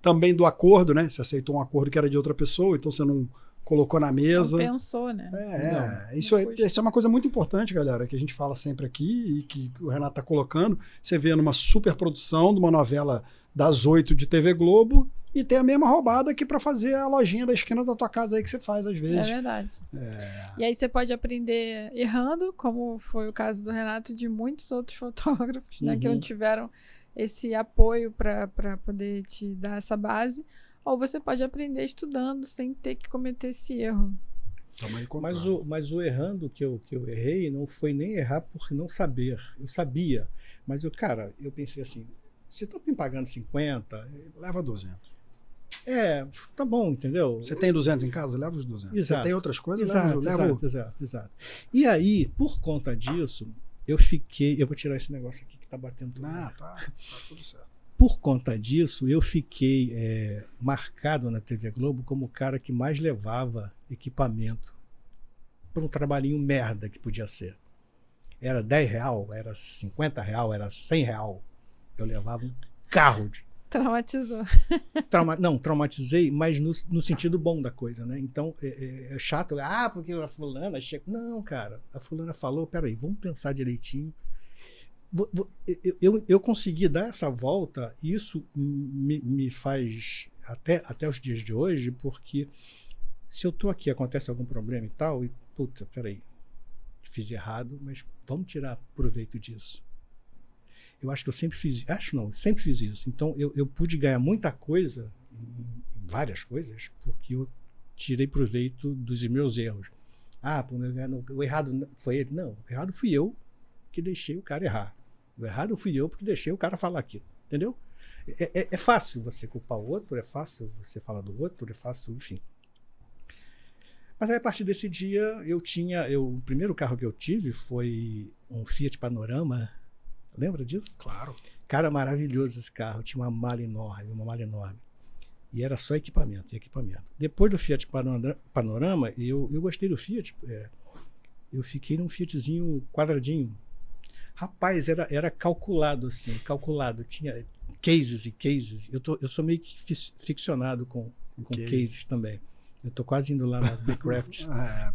também do acordo, né? Você aceitou um acordo que era de outra pessoa, então você não colocou na mesa. Não pensou, né? Isso é uma coisa muito importante, galera, que a gente fala sempre aqui e que o Renato está colocando. Você vê numa super produção de uma novela das 8 de TV Globo e tem a mesma roubada aqui para fazer a lojinha da esquina da tua casa aí que você faz às vezes. É verdade. E aí você pode aprender errando, como foi o caso do Renato e de muitos outros fotógrafos, né, que não tiveram esse apoio para poder te dar essa base. Ou você pode aprender estudando sem ter que cometer esse erro. Mas o errando que eu errei não foi nem errar por não saber. Eu sabia. Mas eu pensei assim, se estão me pagando 50... Leva 200. Tá bom, entendeu? Você tem 200 em casa? Leva os 200. Exato. Você tem outras coisas? Exato. E aí, por conta disso, eu fiquei... Eu vou tirar esse negócio aqui que tá batendo. Tá tudo certo. Por conta disso, eu fiquei marcado na TV Globo como o cara que mais levava equipamento para um trabalhinho merda que podia ser. Era R$10, era R$50, era R$100. Eu levava um carro de... Traumatizou. Não, traumatizei, mas no sentido bom da coisa, né? Então, é chato. Porque a fulana... Não, cara, a fulana falou, peraí, vamos pensar direitinho. Eu consegui dar essa volta, e isso me faz até os dias de hoje, porque se eu estou aqui, acontece algum problema e tal, e puta, peraí, fiz errado, mas vamos tirar proveito disso. Eu acho que eu sempre fiz, sempre fiz isso. Então eu pude ganhar muita coisa, várias coisas, porque eu tirei proveito dos meus erros. O errado foi ele. Não, o errado fui eu que deixei o cara errar. O errado fui eu porque deixei o cara falar aquilo. Entendeu? É fácil você culpar o outro, é fácil você falar do outro, é fácil, enfim. Mas aí, a partir desse dia, o primeiro carro que eu tive foi um Fiat Panorama. Lembra disso? Claro. Cara, maravilhoso esse carro. Tinha uma mala enorme. E era só equipamento. Depois do Fiat Panorama, eu gostei do Fiat. Eu fiquei num Fiatzinho quadradinho. Rapaz, era calculado, assim, Tinha cases e cases. Eu sou meio que ficcionado com cases também. Eu tô quase indo lá na Bcraft.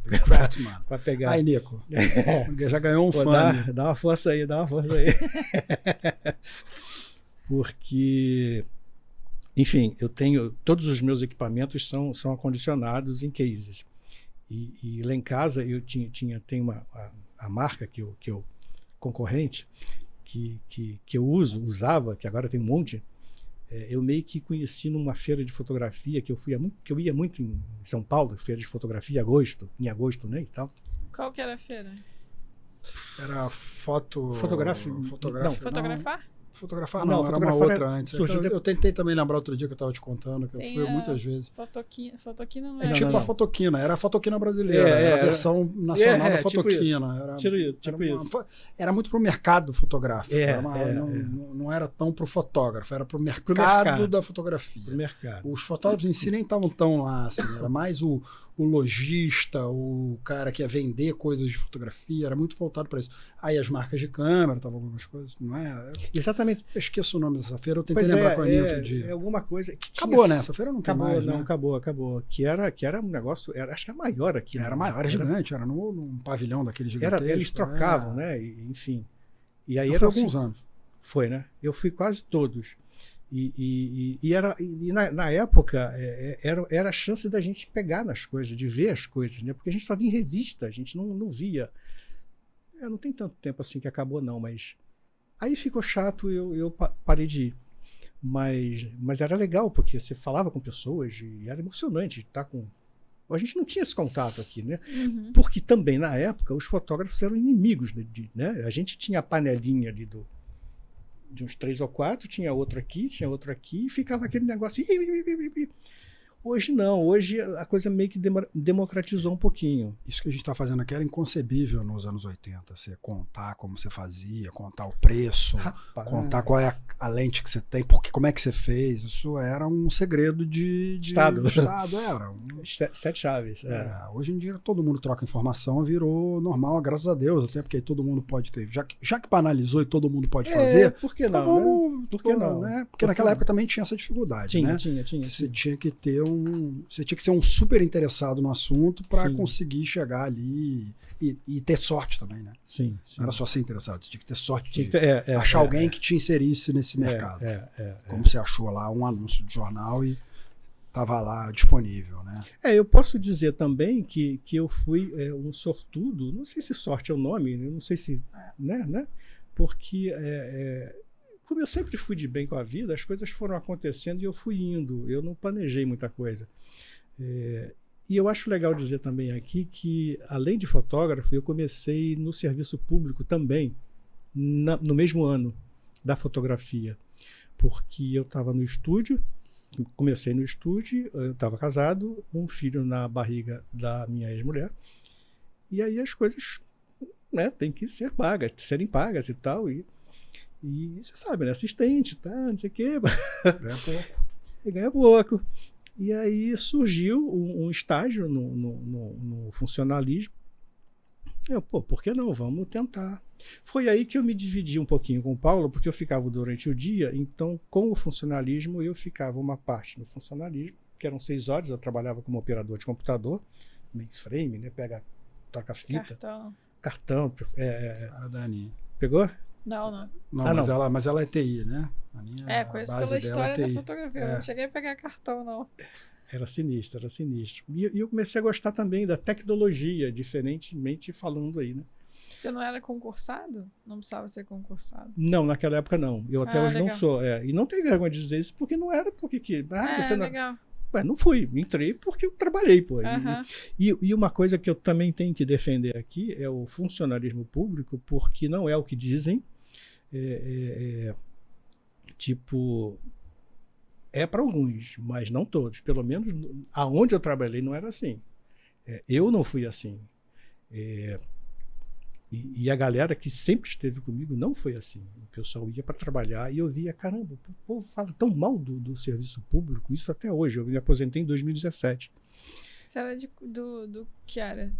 Bcraft, mano. Pra pegar. Aí, Nico. Já ganhou um fã. Dá uma força aí. Porque, enfim, eu tenho... Todos os meus equipamentos são acondicionados em cases. E lá em casa eu tenho a marca que eu concorrente, que eu usava, que agora tem um monte. Eu meio que conheci numa feira de fotografia que eu ia muito em São Paulo, feira de fotografia, em agosto, né, e tal. Qual que era a feira? Era Fotografar? Fotografar não, era uma outra antes. Eu tentei também lembrar outro dia que eu estava te contando, que eu fui muitas vezes. Fotoquina não é era. Tipo a Fotoquina, era a Fotoquina brasileira, era a versão nacional da Fotoquina. Era muito pro mercado fotográfico, não era tão pro fotógrafo, era pro mercado da fotografia. Pro mercado. Os fotógrafos em si nem estavam tão lá, assim, era mais o lojista, o cara que ia vender coisas de fotografia, era muito voltado para isso. Aí as marcas de câmera, estavam algumas coisas, não é? Exatamente. Eu esqueço o nome dessa feira, eu tentei lembrar com a Aninha outro dia. É alguma coisa que acabou, né? Essa feira não tem mais, não, né? acabou. Que era um negócio, acho que era maior aqui. Era maior, era gigante, era num pavilhão daquele gigantesco. Eles trocavam, né? Enfim. E aí foi alguns anos. Foi, né? Eu fui quase todos. E na época era a chance da gente pegar nas coisas, de ver as coisas, né? Porque a gente só via em revista, a gente não via. Não tem tanto tempo assim que acabou, não, mas aí ficou chato, eu parei de ir. Mas era legal, porque você falava com pessoas e era emocionante estar com... A gente não tinha esse contato aqui, né? Uhum. Porque também, na época, os fotógrafos eram inimigos, né? A gente tinha a panelinha ali de uns 3 ou 4, tinha outro aqui, e ficava aquele negócio. Hoje não, hoje a coisa meio que democratizou um pouquinho. Isso que a gente está fazendo aqui era inconcebível nos anos 80, você contar como você fazia, contar o preço, contar qual é a lente que você tem, porque como é que você fez, isso era um segredo de Estado. Era. 7 chaves. Hoje em dia todo mundo troca informação, virou normal, graças a Deus, até porque todo mundo pode ter, já que banalizou e todo mundo pode fazer, por que não? Por que não? Né? Porque naquela época também tinha essa dificuldade, né? Tinha. Você tinha que ter você tinha que ser um super interessado no assunto para conseguir chegar ali e ter sorte também, né? Sim. Não era só ser interessado, você tinha que ter sorte de achar alguém que te inserisse nesse mercado. Como você achou lá um anúncio de jornal e estava lá disponível, né? Eu posso dizer também que eu fui um sortudo, não sei se sorte é o nome, eu não sei se... né? Porque... como eu sempre fui de bem com a vida, as coisas foram acontecendo e eu fui indo. Eu não planejei muita coisa. E eu acho legal dizer também aqui que, além de fotógrafo, eu comecei no serviço público também, no mesmo ano da fotografia. Porque eu estava no estúdio, comecei no estúdio, eu estava casado, um filho na barriga da minha ex-mulher, e aí as coisas, né, têm que serem pagas e tal, e você sabe, né? Assistente, tá? Não sei o quê. Ganha pouco. Ganha pouco. E aí surgiu um estágio no funcionalismo. Por que não? Vamos tentar. Foi aí que eu me dividi um pouquinho com o Paulo, porque eu ficava durante o dia, então com o funcionalismo eu ficava uma parte no funcionalismo, que eram 6 horas, eu trabalhava como operador de computador, mainframe, né? Toca fita. Cartão. A da Aninha. Pegou? Não. Mas ela é TI, né? Conheço pela história da fotografia. Eu não cheguei a pegar cartão, não. Era sinistro. E eu comecei a gostar também da tecnologia, diferentemente falando aí, né? Você não era concursado? Não precisava ser concursado? Não, naquela época não. Eu até hoje legal. Não sou. E não tenho vergonha de dizer isso, porque não era porque que. Você não... legal. Não fui, entrei porque eu trabalhei, pô. E uma coisa que eu também tenho que defender aqui é o funcionalismo público, porque não é o que dizem. É para alguns, mas não todos. Pelo menos aonde eu trabalhei não era assim. Eu não fui assim. E a galera que sempre esteve comigo não foi assim. O pessoal ia para trabalhar e eu via, caramba, o povo fala tão mal do serviço público, isso até hoje. Eu me aposentei em 2017. Você era do que era?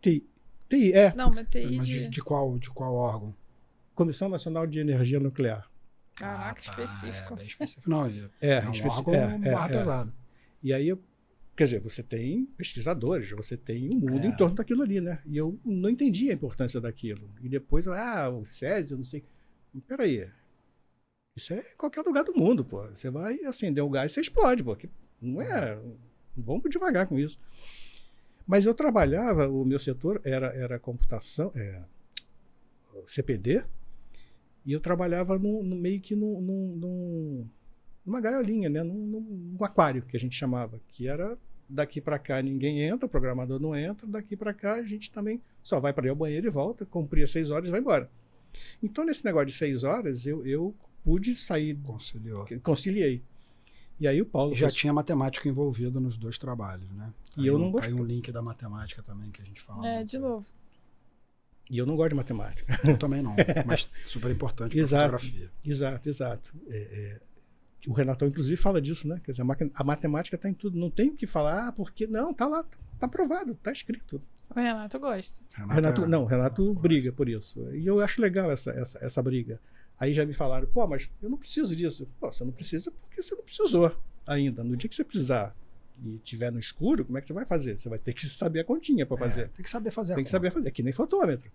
TI, Não, mas TI de qual órgão? Comissão Nacional de Energia Nuclear. Caraca, específico. Bem específico. Não, específico. Barra pesada. E aí, quer dizer, você tem pesquisadores, você tem um mundo em torno daquilo ali, né? E eu não entendi a importância daquilo. E depois, o Césio, não sei. Peraí. Isso é em qualquer lugar do mundo, pô. Você vai acender um gás e você explode, pô. Não é. Vamos devagar com isso. Mas eu trabalhava, o meu setor era computação, CPD, e eu trabalhava meio que numa gaiolinha, né? Num aquário, que a gente chamava, que era daqui para cá ninguém entra, o programador não entra, daqui para cá a gente também só vai para ir ao banheiro e volta, cumpria 6 horas e vai embora. Então, nesse negócio de 6 horas, eu pude sair. Conciliei. E aí o Paulo... Já tinha matemática envolvida nos 2 trabalhos, né? E eu não gostei. Tem um link da matemática também que a gente fala. De novo. E eu não gosto de matemática. Eu também não, mas super importante para fotografia. Exato. O Renatão, inclusive, fala disso, né? Quer dizer, a matemática está em tudo. Não tem o que falar, porque não, está lá, está provado, está escrito. O Renato gosta. Renato briga por isso. E eu acho legal essa briga. Aí já me falaram, mas eu não preciso disso. Você não precisa porque você não precisou ainda. No dia que você precisar e estiver no escuro, como é que você vai fazer? Você vai ter que saber a continha para fazer. Tem que saber fazer. Tem que saber fazer. É que nem fotômetro.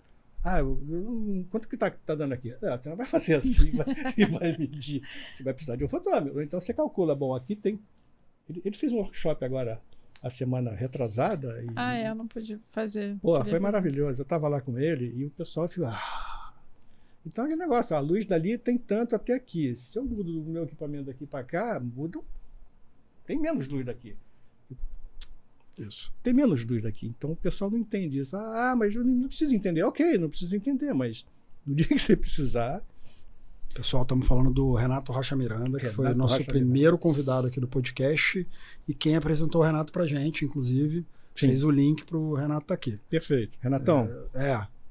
Quanto que tá dando aqui? Você não vai fazer assim e vai medir. Você vai precisar de um fotômetro. Então você calcula, aqui tem... Ele fez um workshop agora, a semana retrasada. Eu não pude fazer. Foi maravilhoso. Eu estava lá com ele e o pessoal ficou... Então, aquele negócio, a luz dali tem tanto até aqui. Se eu mudo o meu equipamento daqui para cá, tem menos luz daqui. Isso. Tem menos luz daqui. Então, o pessoal não entende isso. Mas eu não preciso entender. Ok, não preciso entender, mas no dia que você precisar... Pessoal, estamos falando do Renato Rocha Miranda, que foi o nosso primeiro convidado aqui do podcast e quem apresentou o Renato pra gente, inclusive, fez o link pro Renato estar aqui. Perfeito. Renatão.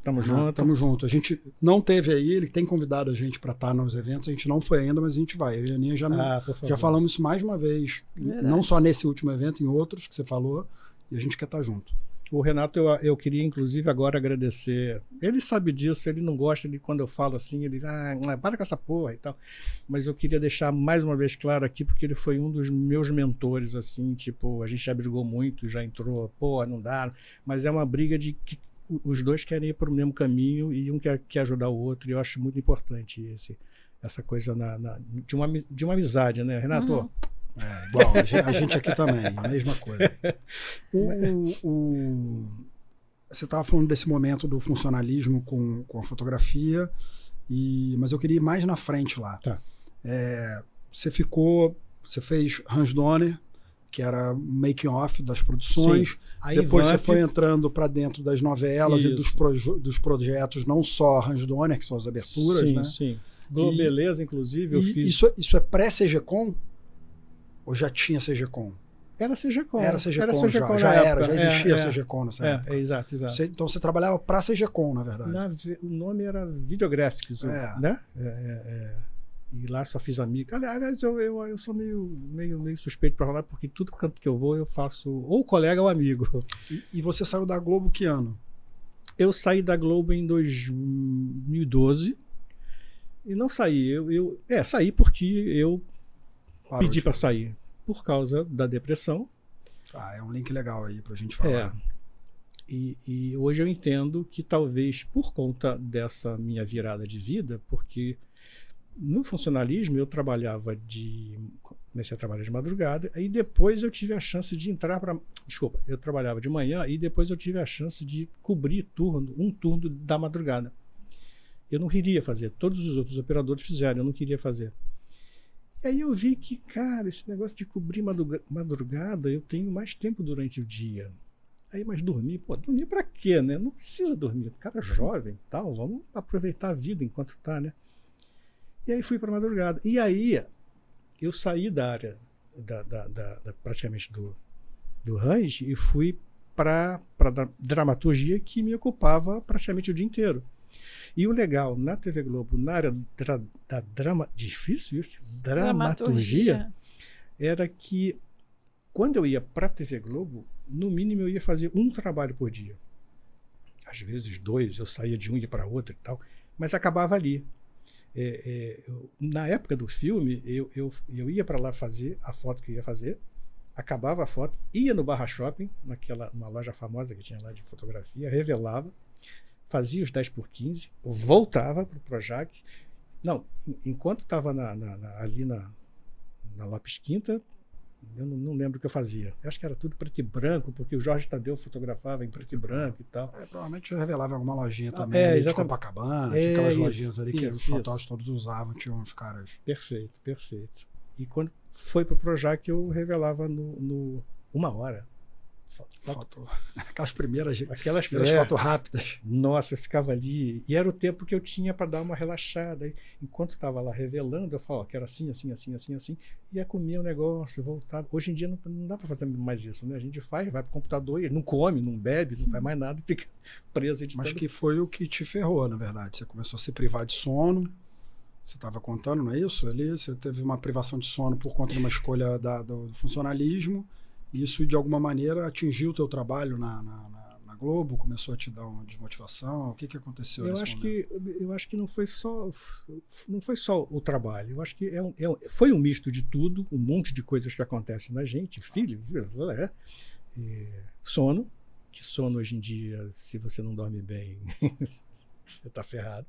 Tamo junto. Tamo junto. A gente não teve aí, ele tem convidado a gente para estar nos eventos, a gente não foi ainda, mas a gente vai. Eu e a Aninha já falamos isso mais uma vez, não só nesse último evento, em outros que você falou, e a gente quer estar junto. O Renato, eu queria inclusive agora agradecer. Ele sabe disso, ele não gosta de quando eu falo assim, ele para com essa porra e tal. Mas eu queria deixar mais uma vez claro aqui, porque ele foi um dos meus mentores, assim, a gente já brigou muito, já entrou, não dá, mas é uma briga de que os dois querem ir para o mesmo caminho e um quer ajudar o outro, e eu acho muito importante essa coisa de uma amizade, né, Renato? Uhum. Igual, a gente aqui também, a mesma coisa. Você estava falando desse momento do funcionalismo com a fotografia, mas eu queria ir mais na frente lá. Tá. Você fez Hans Donner, que era making off das produções. Depois você foi entrando para dentro das novelas e dos projetos, não só Hans Donner, que são as aberturas, né? Sim. Globeleza, inclusive, eu fiz. Isso é pré-CGCOM? Ou já tinha CGCOM? Era CGCOM. Já existia CGCOM nessa época. Exato. Então você trabalhava para CGCOM, na verdade. O nome era Videographics, né? E lá só fiz amigos. Aliás, eu sou meio suspeito para falar, porque tudo canto que eu vou, eu faço ou colega ou amigo. E você saiu da Globo que ano? Eu saí da Globo em 2012 e não saí. Saí porque eu pedi para sair por causa da depressão. É um link legal aí pra gente falar. E hoje eu entendo que talvez por conta dessa minha virada de vida, porque no funcionalismo eu comecei a trabalhar de madrugada, aí depois eu tive a chance de entrar para... Desculpa, eu trabalhava de manhã e depois eu tive a chance de cobrir um turno da madrugada. Eu não queria fazer, todos os outros operadores fizeram, eu não queria fazer. E aí eu vi que, cara, esse negócio de cobrir madrugada, eu tenho mais tempo durante o dia. Aí, mas dormir pra quê, né? Não precisa dormir, o cara é jovem e tal, vamos aproveitar a vida enquanto tá, né? E aí fui para madrugada. E aí eu saí da área praticamente do range e fui para dramaturgia, que me ocupava praticamente o dia inteiro. E o legal na TV Globo, na área da dramaturgia, era que quando eu ia para a TV Globo, no mínimo eu ia fazer um trabalho por dia. Às vezes 2, eu saía de um e ia para outro e tal, mas acabava ali. Na época do filme, eu ia para lá fazer a foto que eu ia fazer, acabava a foto, ia no Barra Shopping, uma loja famosa que tinha lá de fotografia, revelava, fazia os 10x15, voltava para o Projac. Não, enquanto estava ali na Lopes Quinta, eu não lembro o que eu fazia. Eu acho que era tudo preto e branco, porque o Jorge Tadeu fotografava em preto e branco e tal. Provavelmente eu revelava alguma lojinha também, de Copacabana, aquelas lojinhas ali que os fotógrafos todos usavam, tinham uns caras. Perfeito. E quando foi para o Projac, eu revelava no 1 hora. Aquelas primeiras fotos rápidas. Nossa, eu ficava ali. E era o tempo que eu tinha para dar uma relaxada. E, enquanto estava lá revelando, eu falava, quero assim. Ia comer o negócio, voltava. Hoje em dia não dá para fazer mais isso, né? A gente vai para o computador e não come, não bebe, não faz mais nada e fica preso editando. Mas que foi o que te ferrou, na verdade. Você começou a se privar de sono. Você estava contando, não é isso? Ali você teve uma privação de sono por conta de uma escolha do funcionalismo. Isso, de alguma maneira, atingiu o teu trabalho na Globo? Começou a te dar uma desmotivação? O que aconteceu nesse momento? Eu acho que não foi só o trabalho. Eu acho que foi um misto de tudo, um monte de coisas que acontecem na gente, filho, sono, que sono hoje em dia, se você não dorme bem, você está ferrado.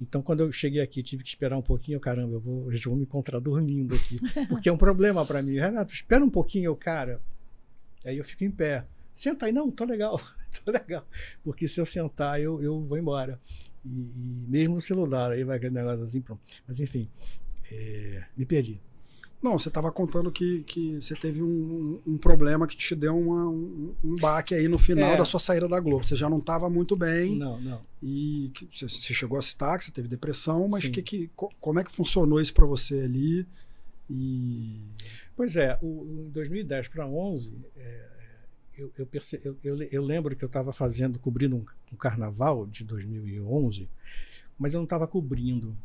Então, quando eu cheguei aqui, tive que esperar um pouquinho. Caramba, eles vão me encontrar dormindo aqui. Porque é um problema para mim. Renato, espera um pouquinho, cara. Aí eu fico em pé. Senta aí. Não, tô legal. Porque se eu sentar, eu vou embora. E mesmo no celular, aí vai aquele negócio assim, pronto. Mas enfim, me perdi. Não, você estava contando que você teve um problema que te deu um baque aí no final da sua saída da Globo. Você já não estava muito bem. Não. E você chegou a citar que você teve depressão, mas como é que funcionou isso para você ali? Pois é, em 2010 para 2011, eu lembro que eu estava cobrindo um carnaval de 2011, mas eu não estava cobrindo.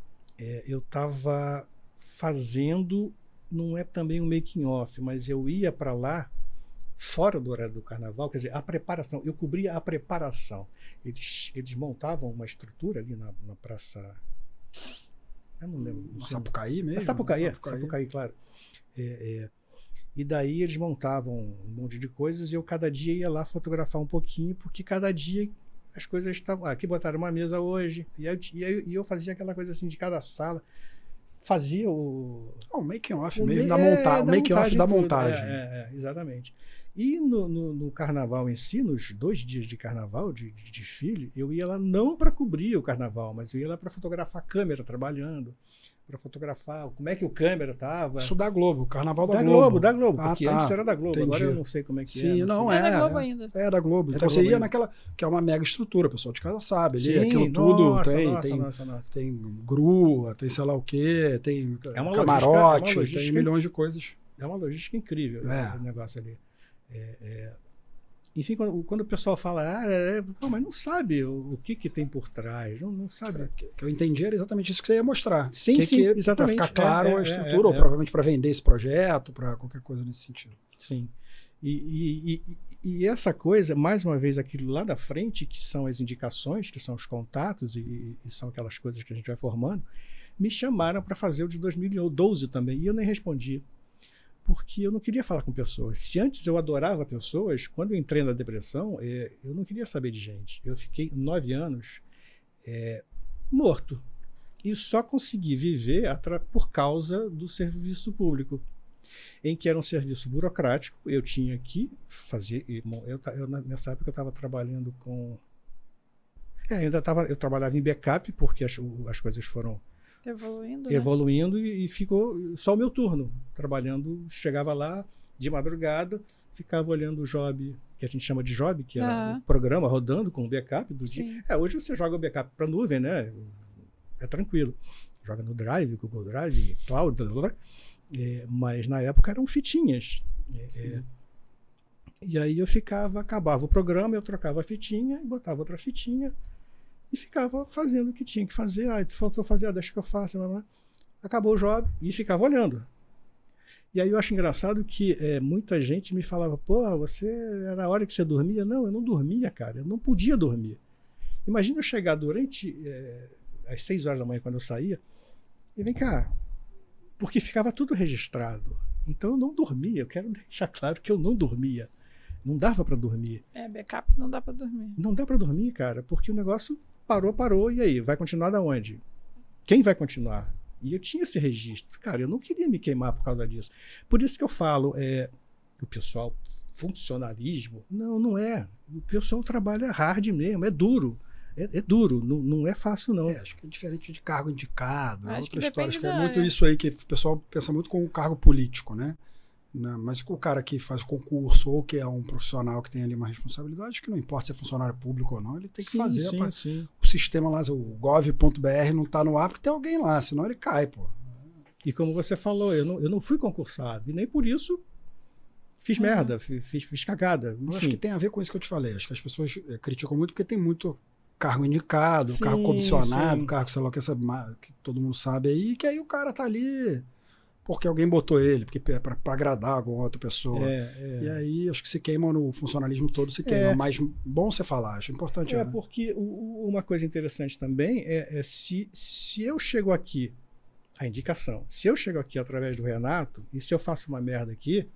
Eu estava fazendo... Não é também um making off, mas eu ia para lá fora do horário do carnaval, quer dizer, a preparação, eu cobria a preparação. Eles montavam uma estrutura ali na praça, eu não lembro. Sapucaí mesmo? Sapucaí, claro. E daí eles montavam um monte de coisas e eu cada dia ia lá fotografar um pouquinho, porque cada dia as coisas estavam... Aqui botaram uma mesa hoje, e eu fazia aquela coisa assim de cada sala. Fazia o making off mesmo, da montagem. Exatamente. E no carnaval em si, nos 2 dias de carnaval, de desfile, eu ia lá não para cobrir o carnaval, mas eu ia lá para fotografar a câmera trabalhando, para fotografar como é que o câmera estava. Isso da Globo, carnaval da Globo. Da Globo, porque antes era da Globo, agora eu não sei como é que é. Sim, não é. É da Globo ainda. É da Globo. Então você ia naquela, que é uma mega estrutura, o pessoal de casa sabe. Ali, aquilo tudo tem grua, tem sei lá o quê, tem camarote, tem milhões de coisas. É uma logística incrível o negócio ali. Enfim, quando o pessoal fala, mas não sabe o que tem por trás, não sabe. O que eu entendi era exatamente isso que você ia mostrar. Sim, exatamente. Para ficar claro a estrutura, ou provavelmente para vender esse projeto, para qualquer coisa nesse sentido. Sim. E essa coisa, mais uma vez, aquilo lá da frente, que são as indicações, que são os contatos e são aquelas coisas que a gente vai formando, me chamaram para fazer o de 2012 também, e eu nem respondi. Porque eu não queria falar com pessoas. Se antes eu adorava pessoas, quando eu entrei na depressão, eu não queria saber de gente. Eu fiquei 9 anos morto. E só consegui viver por causa do serviço público, em que era um serviço burocrático. Eu tinha que fazer... nessa época eu estava trabalhando com... eu trabalhava em backup, porque as coisas foram... evoluindo, né? E ficou só o meu turno trabalhando. Chegava lá de madrugada, ficava olhando o job, que a gente chama de job, que era o programa rodando com o backup do dia. Hoje você joga o backup para nuvem, né? É tranquilo, joga no Drive, Google Drive, Cloud, mas na época eram fitinhas. E aí eu acabava o programa, eu trocava a fitinha e botava outra fitinha e ficava fazendo o que tinha que fazer. Faltou fazer, deixa que eu faça. Acabou o job e ficava olhando. E aí eu acho engraçado que muita gente me falava, você era a hora que você dormia? Não, eu não dormia, cara. Eu não podia dormir. Imagina eu chegar durante às 6 horas da manhã, quando eu saía, e vem cá, porque ficava tudo registrado. Então eu não dormia. Eu quero deixar claro que eu não dormia. Não dava para dormir. Backup não dá para dormir. Não dá para dormir, cara, porque o negócio parou, e aí? Vai continuar da onde? Quem vai continuar? E eu tinha esse registro. Cara, eu não queria me queimar por causa disso. Por isso que eu falo, o pessoal, funcionalismo, não é. O pessoal trabalha hard mesmo, é duro. É duro, não é fácil, não. Acho que é diferente de cargo indicado. Acho outra história. Acho que é da muito isso aí que o pessoal pensa muito com o cargo político, né? Mas o cara que faz concurso ou que é um profissional que tem ali uma responsabilidade, que não importa se é funcionário público ou não, ele tem que fazer. Sim. O sistema lá, o gov.br não está no ar porque tem alguém lá, senão ele cai, pô. E como você falou, eu não fui concursado, e nem por isso fiz merda, fiz cagada. Eu acho que tem a ver com isso que eu te falei. Acho que as pessoas criticam muito porque tem muito cargo indicado, cargo comissionado, cargo, sei lá, que todo mundo sabe aí, que aí o cara tá ali porque alguém botou ele, porque é para agradar alguma outra pessoa. E aí acho que se queima no funcionalismo todo, se queima. Mas bom você falar, acho importante. Né? Porque uma coisa interessante também se eu chego aqui, a indicação, se eu chego aqui através do Renato, e se eu faço uma merda aqui,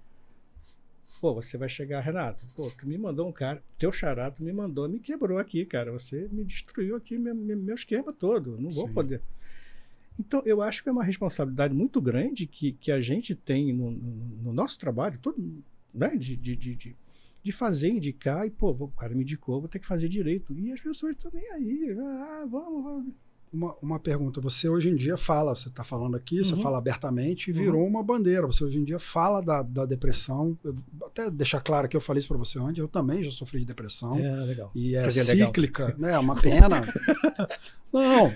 você vai chegar, Renato, tu me mandou um cara, teu xará, tu me quebrou aqui, cara, você me destruiu aqui meu esquema todo, não vou poder... Então, eu acho que é uma responsabilidade muito grande que a gente tem no nosso trabalho, todo, né, de fazer, indicar, e, o cara me indicou, vou ter que fazer direito. E as pessoas estão nem aí, vamos. Uma pergunta, você hoje em dia fala, você está falando aqui, você fala abertamente e virou uma bandeira. Você hoje em dia fala da depressão. Até deixar claro que eu falei isso para você antes, eu também já sofri de depressão. Legal. E é cíclica, né? É uma pena. Não,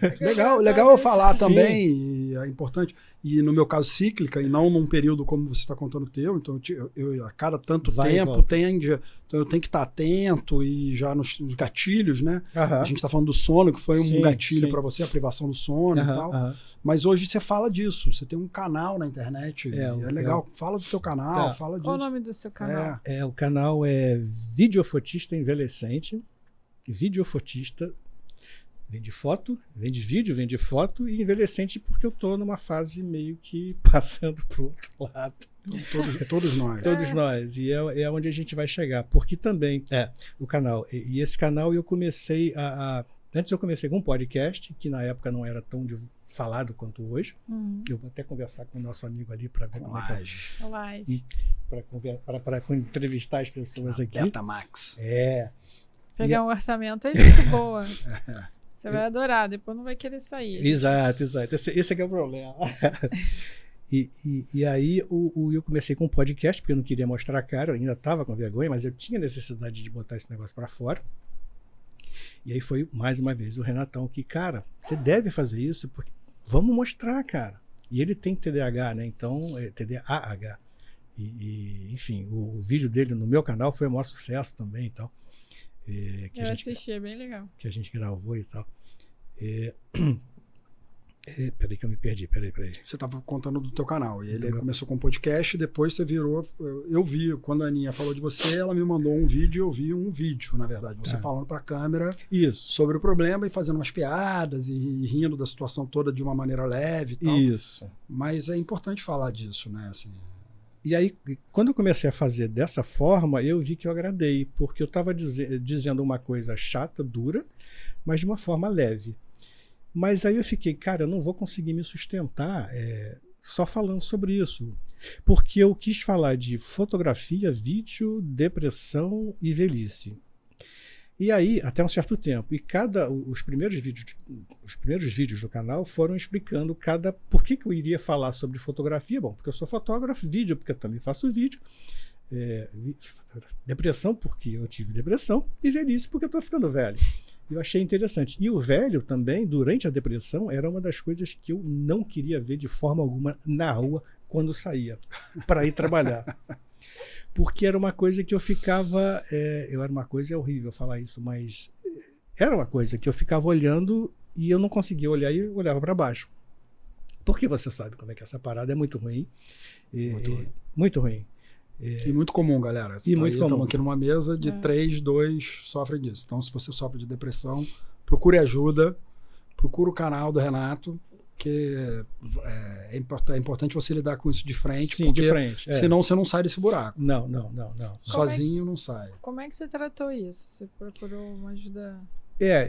legal eu falar também, e é importante. E no meu caso, cíclica, e não num período como você está contando o teu. Então, eu a cada tanto tempo tende. Então, eu tenho que estar atento e já nos gatilhos, né? A gente está falando do sono, que foi um gatilho para você, a privação do sono e tal. Mas hoje você fala disso. Você tem um canal na internet. É legal. Fala do teu canal, fala disso. Qual o nome do seu canal? O canal é Videofotista Envelhecente. Videofotista. Vende foto, vende vídeo, vende foto e envelhecente porque eu estou numa fase meio que passando para o outro lado. Todos nós. Todos nós. E é onde a gente vai chegar. Porque também o canal. E esse canal eu comecei antes eu comecei com um podcast, que na época não era tão falado quanto hoje. Eu vou até conversar com o nosso amigo ali para ver como é que para entrevistar as pessoas aqui. Betamax. Pegar um orçamento é muito boa. Você vai adorar, depois não vai querer sair. Exato. Esse aqui é o problema. E aí eu comecei com um podcast, porque eu não queria mostrar a cara, eu ainda estava com vergonha, mas eu tinha necessidade de botar esse negócio para fora. E aí foi, mais uma vez, o Renatão que, cara, você deve fazer isso, porque vamos mostrar, cara. E ele tem TDAH, né? Então, TDAH. enfim, o vídeo dele no meu canal foi o maior sucesso também e tal. Eu assisti, é bem legal. Que a gente gravou e tal. Peraí que eu me perdi, peraí. Você estava contando do teu canal, e ele começou com um podcast, depois você virou... Eu vi, quando a Aninha falou de você, ela me mandou um vídeo, eu vi um vídeo, na verdade, você falando para a câmera sobre o problema e fazendo umas piadas e rindo da situação toda de uma maneira leve e tal. Isso. Mas é importante falar disso, né? Assim... E aí, quando eu comecei a fazer dessa forma, eu vi que eu agradei, porque eu estava dizendo uma coisa chata, dura, mas de uma forma leve. Mas aí eu fiquei, cara, eu não vou conseguir me sustentar só falando sobre isso. Porque eu quis falar de fotografia, vídeo, depressão e velhice. E aí, até um certo tempo. E os primeiros vídeos do canal foram explicando por que eu iria falar sobre fotografia. Bom, porque eu sou fotógrafo, vídeo, porque eu também faço vídeo. Depressão, porque eu tive depressão. E velhice, porque eu estou ficando velho. Eu achei interessante. E o velho também, durante a depressão, era uma das coisas que eu não queria ver de forma alguma na rua quando saía para ir trabalhar. Porque era uma coisa que eu ficava... era uma coisa, é horrível falar isso, mas era uma coisa que eu ficava olhando e eu não conseguia olhar e eu olhava para baixo. Porque você sabe como é que essa parada é muito ruim. Muito ruim. E muito comum, galera. Estamos aqui numa mesa de 3, 2 sofrem disso. Então, se você sofre de depressão, procure ajuda, procure o canal do Renato, que é importante você lidar com isso de frente. Sim, de frente. Senão você não sai desse buraco. Não. Sozinho não sai. Como é que você tratou isso? Você procurou uma ajuda...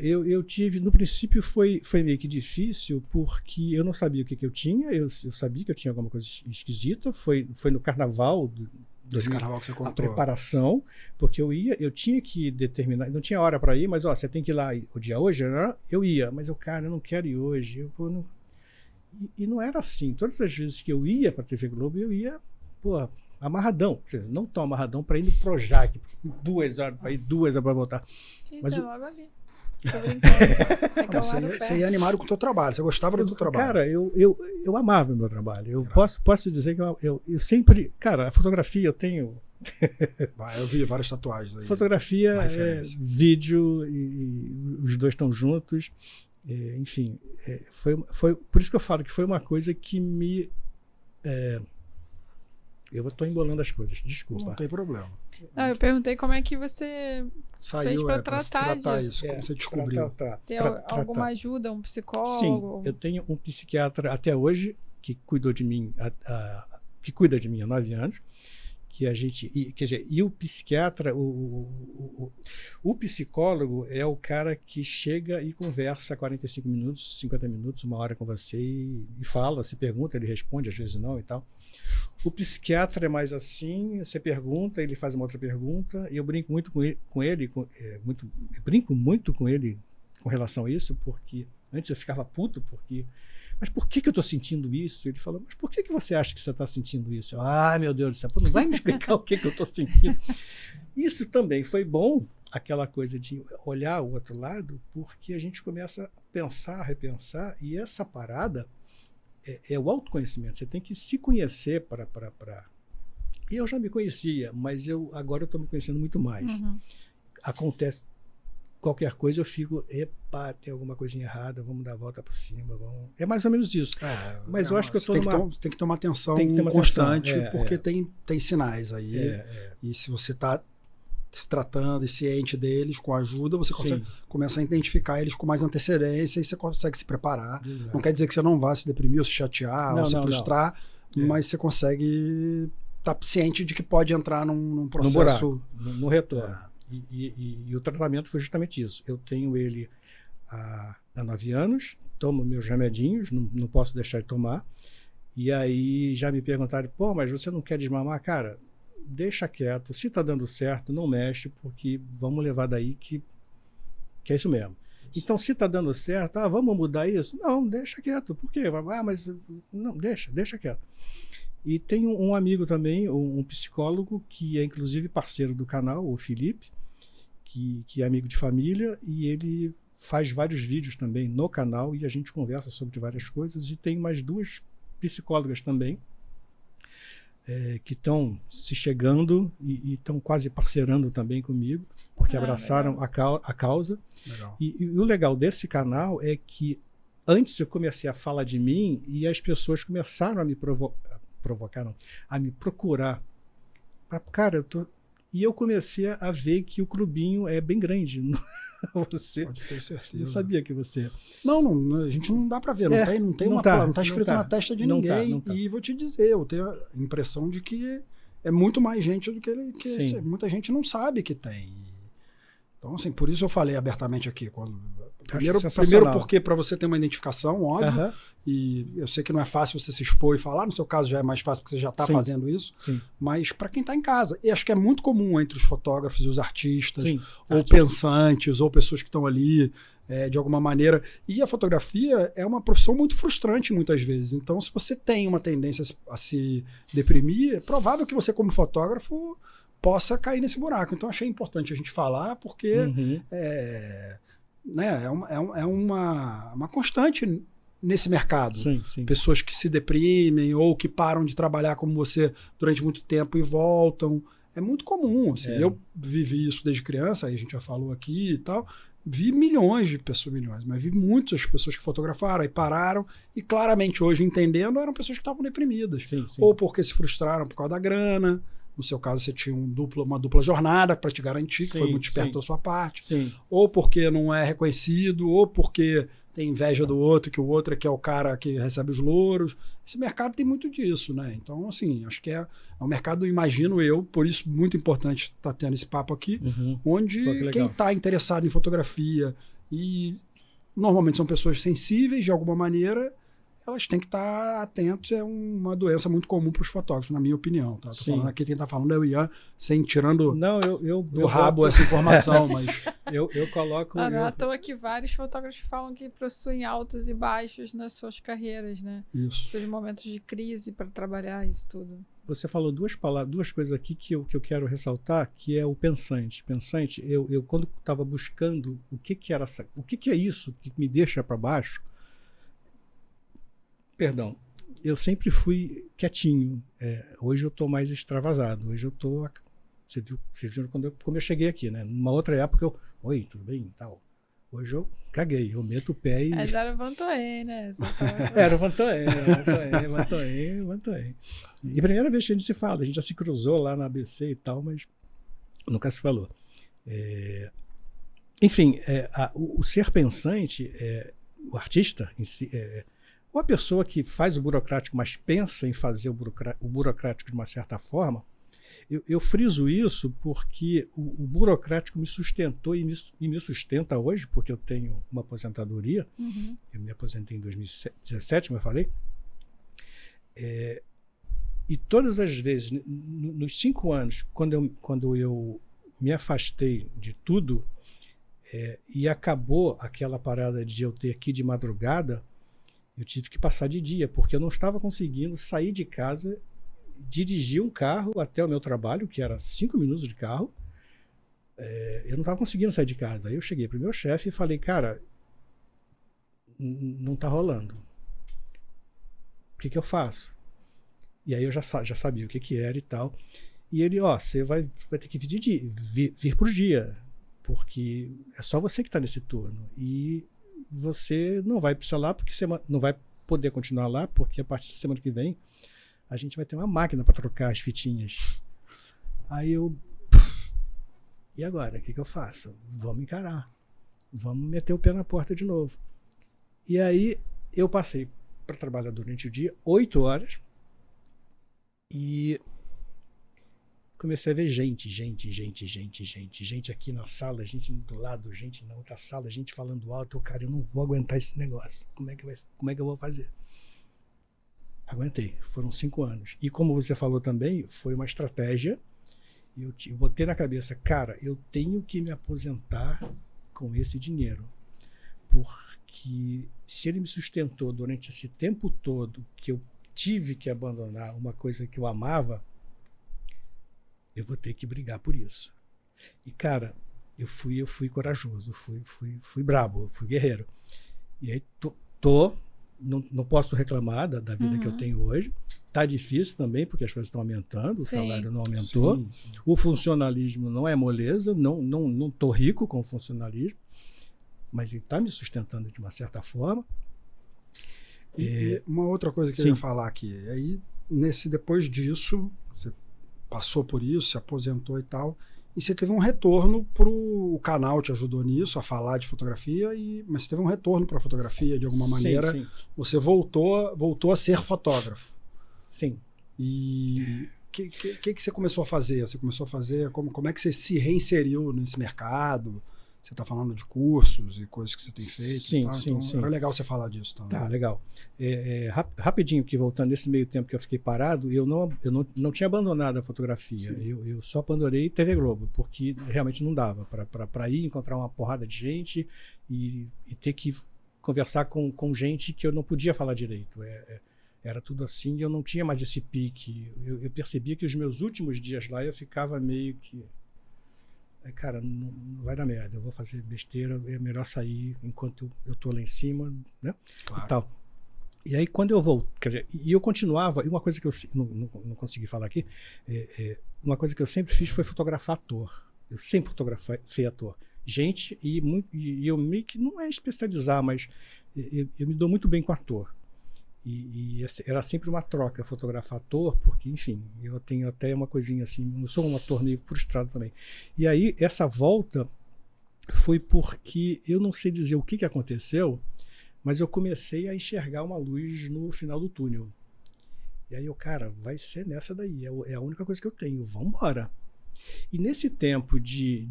Eu tive... No princípio foi meio que difícil, porque eu não sabia o que eu tinha. Eu sabia que eu tinha alguma coisa esquisita. Foi no carnaval... Desse carnaval que você contou. A preparação, porque eu tinha que determinar, não tinha hora para ir, mas você tem que ir lá o dia hoje, né? Eu ia, mas eu não quero ir hoje. E não era assim. Todas as vezes que eu ia para a TV Globo, eu ia, amarradão. Não tão amarradão para ir no Projac, 2 horas para ir, 2 horas para voltar. Isso mas logo ali. Tô brincando. Você ia animado com o teu trabalho, você gostava do teu trabalho. Cara, eu amava o meu trabalho. Eu posso dizer que eu sempre... Cara, a fotografia eu tenho... Eu vi várias tatuagens aí. Fotografia, vídeo, e os dois estão juntos. Enfim, foi por isso que eu falo que foi uma coisa que me... eu estou embolando as coisas, desculpa. Não tem problema. Não, eu perguntei como é que você fez para tratar disso. Como você descobriu. Tem alguma ajuda, um psicólogo? Sim, eu tenho um psiquiatra até hoje que cuidou de mim, que cuida de mim há 9 anos. Que a gente, quer dizer, e o psiquiatra, o psicólogo é o cara que chega e conversa 45 minutos, 50 minutos, 1 hora com você e fala, se pergunta, ele responde, às vezes não e tal. O psiquiatra é mais assim, você pergunta, ele faz uma outra pergunta, e eu brinco muito com ele, brinco muito com ele com relação a isso, porque antes eu ficava puto, mas por que eu estou sentindo isso? Ele falou, mas por que você acha que você está sentindo isso? Meu Deus do céu, não vai me explicar o que eu estou sentindo. Isso também foi bom, aquela coisa de olhar o outro lado, porque a gente começa a pensar, a repensar, e essa parada é o autoconhecimento. Você tem que se conhecer para... Eu já me conhecia, mas agora eu estou me conhecendo muito mais. Uhum. Acontece qualquer coisa, eu fico, tem alguma coisinha errada, vamos dar a volta por cima. É mais ou menos isso. Mas eu acho que eu estou tem que ter uma atenção constante, porque tem sinais aí. E se você está se tratando e ciente deles, com ajuda, você consegue começar a identificar eles com mais antecedência e você consegue se preparar. Exato. Não quer dizer que você não vá se deprimir ou se chatear ou se frustrar, mas você consegue estar ciente de que pode entrar num processo... No retorno. E o tratamento foi justamente isso. Eu tenho ele há 9 anos, tomo meus remedinhos, não posso deixar de tomar. E aí já me perguntaram, mas você não quer desmamar? Cara, deixa quieto. Se está dando certo, não mexe, porque vamos levar daí que é isso mesmo. Então, se está dando certo, vamos mudar isso? Não, deixa quieto. Por quê? Mas não, deixa quieto. E tem um amigo também, um psicólogo, que é inclusive parceiro do canal, o Felipe, que é amigo de família, e ele faz vários vídeos também no canal, e a gente conversa sobre várias coisas, e tem mais 2 psicólogas também, que estão se chegando e estão quase parceirando também comigo, porque abraçaram a causa. E o legal desse canal é que antes eu comecei a falar de mim e as pessoas começaram a me provocar, não, a me procurar. Cara, e eu comecei a ver que o clubinho é bem grande. Você pode ter certeza. Não sabia que você... Não, a gente não dá para ver. Não tá escrito na testa de ninguém. Não tá. E vou te dizer, eu tenho a impressão de que é muito mais gente do que muita gente não sabe que tem. Então, assim, por isso eu falei abertamente aqui. Primeiro porque para você ter uma identificação, óbvio, e eu sei que não é fácil você se expor e falar, no seu caso já é mais fácil porque você já está fazendo isso, mas para quem está em casa, e acho que é muito comum entre os fotógrafos e os artistas, ou pensantes, ou pessoas que estão ali de alguma maneira, e a fotografia é uma profissão muito frustrante muitas vezes, então se você tem uma tendência a se deprimir, é provável que você como fotógrafo possa cair nesse buraco. Então achei importante a gente falar, porque é uma constante nesse mercado. Pessoas que se deprimem ou que param de trabalhar como você durante muito tempo e voltam. É muito comum. Assim. Eu vivi isso desde criança, aí a gente já falou aqui e tal. Vi milhões de pessoas, mas vi muitas pessoas que fotografaram e pararam e claramente hoje entendendo eram pessoas que estavam deprimidas. Ou porque se frustraram por causa da grana. No seu caso, você tinha uma dupla jornada para te garantir, que foi muito esperto da sua parte. Ou porque não é reconhecido, ou porque tem inveja do outro, que o outro é que é o cara que recebe os louros. Esse mercado tem muito disso, né? Então, assim, acho que é um mercado, imagino eu, por isso muito importante estar tendo esse papo aqui, onde quem está interessado em fotografia e normalmente são pessoas sensíveis de alguma maneira, elas têm que estar atentas, é uma doença muito comum para os fotógrafos, na minha opinião. Tá? Tô falando aqui, quem está falando é o Ian, tirando do rabo essa informação, mas... eu coloco... À toa que vários fotógrafos falam que possuem altos e baixos nas suas carreiras, né? Isso. Seus momentos de crise para trabalhar, isso tudo. Você falou duas coisas aqui que eu quero ressaltar, que é o pensante. Pensante, eu quando estava buscando o que é isso que me deixa para baixo, perdão, eu sempre fui quietinho. Hoje eu estou mais extravasado. Hoje eu estou... Você viu como eu cheguei aqui, né? Numa outra época oi, tudo bem? Tal. Hoje eu caguei, eu meto o pé e... Mas era o Vantoê, né? Era o Vantoê. E a primeira vez que a gente se fala, a gente já se cruzou lá na ABC e tal, mas nunca se falou. Enfim, o ser pensante, o artista em si... ou a pessoa que faz o burocrático, mas pensa em fazer o burocrático de uma certa forma, eu friso isso porque o burocrático me sustentou e me sustenta hoje, porque eu tenho uma aposentadoria. Eu me aposentei em 2017, como eu falei. E todas as vezes, nos 5 anos, quando eu me afastei de tudo, e acabou aquela parada de eu ter que ir de madrugada, eu tive que passar de dia, porque eu não estava conseguindo sair de casa, dirigir um carro até o meu trabalho, que era 5 minutos de carro. Eu não estava conseguindo sair de casa. Aí eu cheguei para o meu chefe e falei, cara, não está rolando. O que eu faço? E aí eu já sabia o que era e tal. E ele, você vai ter que vir por dia, porque é só você que está nesse turno. E você não vai precisar lá, porque você não vai poder continuar lá, porque a partir da semana que vem a gente vai ter uma máquina para trocar as fitinhas. Aí e agora? O que eu faço? Vamos encarar. Vamos meter o pé na porta de novo. E aí eu passei para trabalhar durante o dia 8 horas e comecei a ver gente aqui na sala, gente do lado, gente na outra sala, gente falando alto. Cara, eu não vou aguentar esse negócio. Como é que eu vou fazer? Aguentei. Foram 5 anos. E como você falou também, foi uma estratégia. Eu botei na cabeça, cara, eu tenho que me aposentar com esse dinheiro. Porque se ele me sustentou durante esse tempo todo que eu tive que abandonar uma coisa que eu amava, eu vou ter que brigar por isso. E, cara, eu fui corajoso, fui brabo, fui guerreiro. E aí tô não posso reclamar da vida que eu tenho hoje. Está difícil também, porque as coisas estão aumentando, o salário não aumentou. Sim. O funcionalismo não é moleza, não estou rico com o funcionalismo, mas ele está me sustentando de uma certa forma. E uma outra coisa que eu ia falar aqui, aí depois disso, você passou por isso, se aposentou e tal, e você teve um retorno para o canal, te ajudou nisso, a falar de fotografia, mas você teve um retorno para a fotografia de alguma maneira. Sim. Você voltou a ser fotógrafo. Sim. E o que você começou a fazer? Você começou a fazer, como é que você se reinseriu nesse mercado? Você está falando de cursos e coisas que você tem feito? Sim, tá? sim, então, sim. Era legal você falar disso também. Tá, legal. Rapidinho, que voltando nesse meio tempo que eu fiquei parado, eu não tinha abandonado a fotografia. Eu só abandonei TV Globo, porque realmente não dava para ir encontrar uma porrada de gente e ter que conversar com gente que eu não podia falar direito. Era tudo assim, eu não tinha mais esse pique. Eu percebia que os meus últimos dias lá eu ficava meio que... Cara, não vai dar merda, eu vou fazer besteira, é melhor sair enquanto eu tô lá em cima, né? Claro. E tal. E aí quando eu voltei, quer dizer, e eu continuava, e uma coisa que eu não consegui falar aqui, uma coisa que eu sempre fiz foi fotografar ator. Eu sempre fotografei ator. Gente, e eu meio que não é especializar, mas eu me dou muito bem com ator. E era sempre uma troca, fotografar ator, porque, enfim, eu tenho até uma coisinha assim, eu sou um ator meio frustrado também. E aí, essa volta foi porque eu não sei dizer o que aconteceu, mas eu comecei a enxergar uma luz no final do túnel. E aí cara, vai ser nessa daí, é a única coisa que eu tenho, vamos embora. E nesse tempo de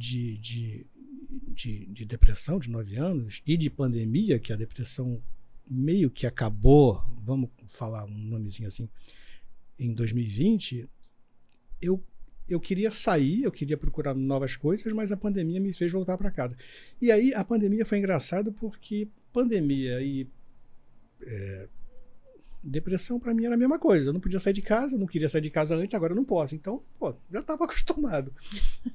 depressão, de 9 anos, e de pandemia, que a depressão meio que acabou, vamos falar um nomezinho assim, em 2020, eu queria sair, eu queria procurar novas coisas, mas a pandemia me fez voltar para casa. E aí a pandemia foi engraçada porque pandemia e depressão para mim era a mesma coisa. Eu não podia sair de casa, não queria sair de casa antes, agora eu não posso. Então, já estava acostumado.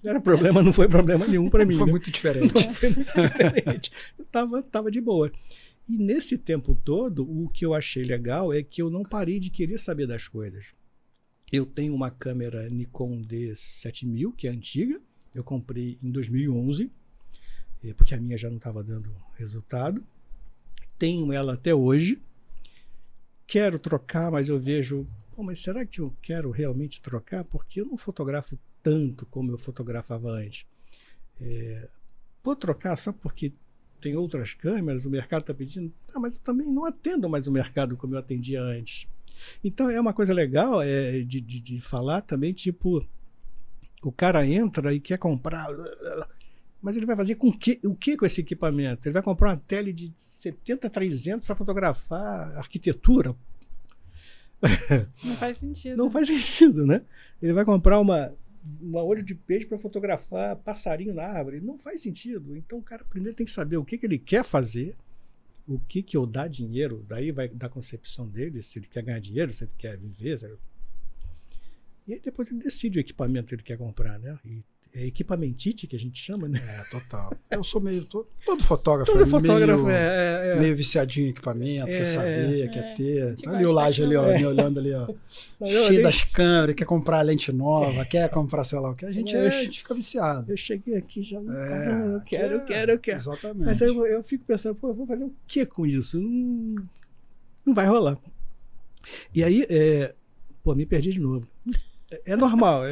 Não foi problema nenhum para mim. Foi muito diferente. Não foi muito diferente. Eu tava de boa. E nesse tempo todo, o que eu achei legal é que eu não parei de querer saber das coisas. Eu tenho uma câmera Nikon D7000, que é antiga. Eu comprei em 2011, porque a minha já não estava dando resultado. Tenho ela até hoje. Quero trocar, mas eu vejo... mas será que eu quero realmente trocar? Porque eu não fotografo tanto como eu fotografava antes. Vou trocar só porque... tem outras câmeras, o mercado está pedindo, mas eu também não atendo mais o mercado como eu atendia antes. Então é uma coisa legal de falar também, tipo, o cara entra e quer comprar, mas ele vai fazer o que com esse equipamento? Ele vai comprar uma tele de 70-300 para fotografar arquitetura? Não faz sentido. Não faz sentido, né? Ele vai comprar uma olho de peixe para fotografar passarinho na árvore. Não faz sentido. Então o cara primeiro tem que saber o que ele quer fazer, o que eu dá dinheiro, daí vai da concepção dele, se ele quer ganhar dinheiro, se ele quer viver. E aí depois ele decide o equipamento que ele quer comprar, né? E é equipamentite que a gente chama, né? Total. Eu sou meio... Todo fotógrafo meio viciadinho em equipamento, quer saber, quer ter. Ali o Laje ali, ó, me olhando ali, ó. Cheio das câmeras, quer comprar lente nova, quer comprar sei lá o que. A gente fica viciado. Eu cheguei aqui já... eu quero. Exatamente. Mas aí eu fico pensando, eu vou fazer o que com isso? Não vai rolar. E aí, me perdi de novo. É normal.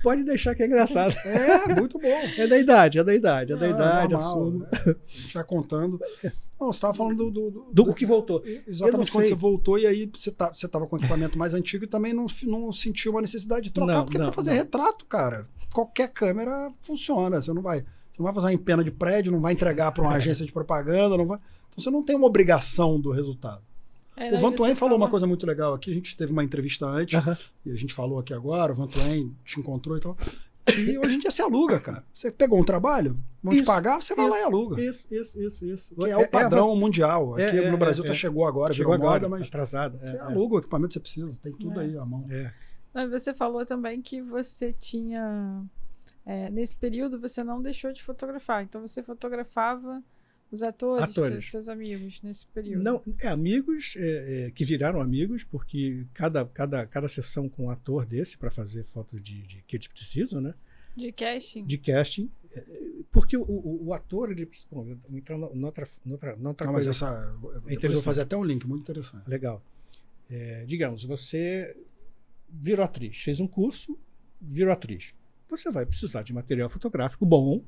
Pode deixar que é engraçado. Muito bom. É da idade. Normal, a gente vai contando. Não, você estava falando do que voltou. Exatamente, quando você voltou e aí você estava com o equipamento mais antigo e também não sentiu uma necessidade de trocar, porque para fazer retrato, cara, qualquer câmera funciona. Você não vai fazer uma empena de prédio, não vai entregar para uma agência de propaganda, então você não tem uma obrigação do resultado. O Vantuem falou uma coisa muito legal aqui. A gente teve uma entrevista antes e a gente falou aqui agora. O Vantuem te encontrou e tal. E hoje em dia você aluga, cara. Você pegou um trabalho, vão te pagar, você vai lá e aluga. Isso. Que é o padrão mundial. Aqui no Brasil chegou agora, mas atrasado. Você aluga o equipamento que você precisa, tem tudo aí à mão. Você falou também que você tinha... nesse período você não deixou de fotografar. Então você fotografava Os atores. Seus amigos nesse período? Não, amigos que viraram amigos, porque cada sessão com um ator desse para fazer fotos que eles precisam, né? De casting? De casting. Porque o ator, ele... Bom, entrando noutra coisa. Mas eu vou fazer até um link muito interessante. Legal. Digamos, você virou atriz, fez um curso, virou atriz. Você vai precisar de material fotográfico bom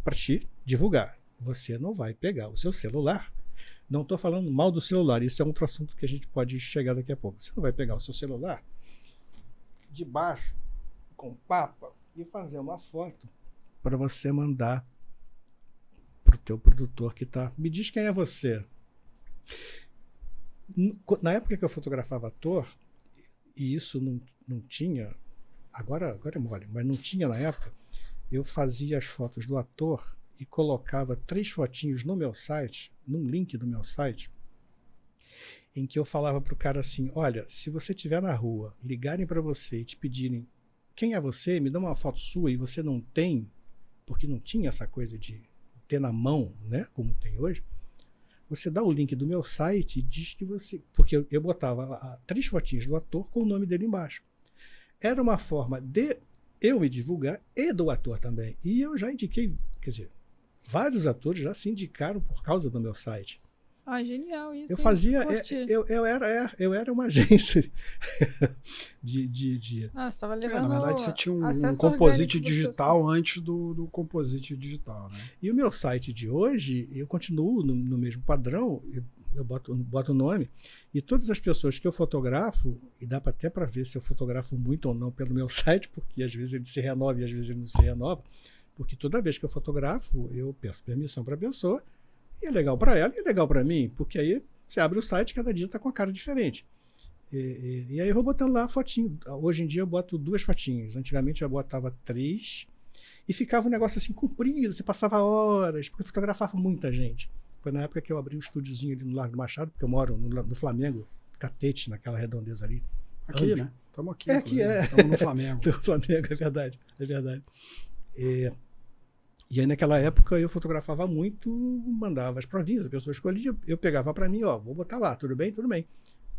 para te divulgar. Você não vai pegar o seu celular. Não estou falando mal do celular, isso é outro assunto que a gente pode chegar daqui a pouco. Você não vai pegar o seu celular de baixo, com papa, e fazer uma foto para você mandar para o teu produtor que está. Me diz quem é você. Na época que eu fotografava ator, e isso não tinha, agora é mole, mas não tinha na época, eu fazia as fotos do ator e colocava 3 fotinhos no meu site, num link do meu site, em que eu falava para o cara assim, olha, se você estiver na rua, ligarem para você e te pedirem quem é você, me dá uma foto sua e você não tem, porque não tinha essa coisa de ter na mão, né, como tem hoje, você dá o link do meu site e diz que você... Porque eu botava 3 fotinhos do ator com o nome dele embaixo. Era uma forma de eu me divulgar e do ator também. E eu já indiquei, quer dizer, vários atores já se indicaram por causa do meu site. Ah, genial isso. Eu fazia... Eu era uma agência de... Ah, você estava levando... na verdade, você tinha um composite digital antes do composite digital, né? E o meu site de hoje, eu continuo no mesmo padrão, eu boto o nome, e todas as pessoas que eu fotografo, e dá até para ver se eu fotografo muito ou não pelo meu site, porque às vezes ele se renova e às vezes ele não se renova, porque toda vez que eu fotografo, eu peço permissão para a pessoa, e é legal para ela e é legal para mim, porque aí você abre o site, cada dia está com a cara diferente. E aí eu vou botando lá a fotinho. Hoje em dia eu boto 2 fotinhas. Antigamente eu botava 3 e ficava um negócio assim comprido, você passava horas, porque eu fotografava muita gente. Foi na época que eu abri um estúdiozinho ali no Largo do Machado, porque eu moro no Flamengo, Catete, naquela redondeza ali. Aqui, né? Estamos aqui. Estamos no Flamengo. No Flamengo, é verdade. E aí naquela época eu fotografava muito, mandava as provinhas, a pessoa escolhia, eu pegava para mim, vou botar lá, tudo bem? Tudo bem.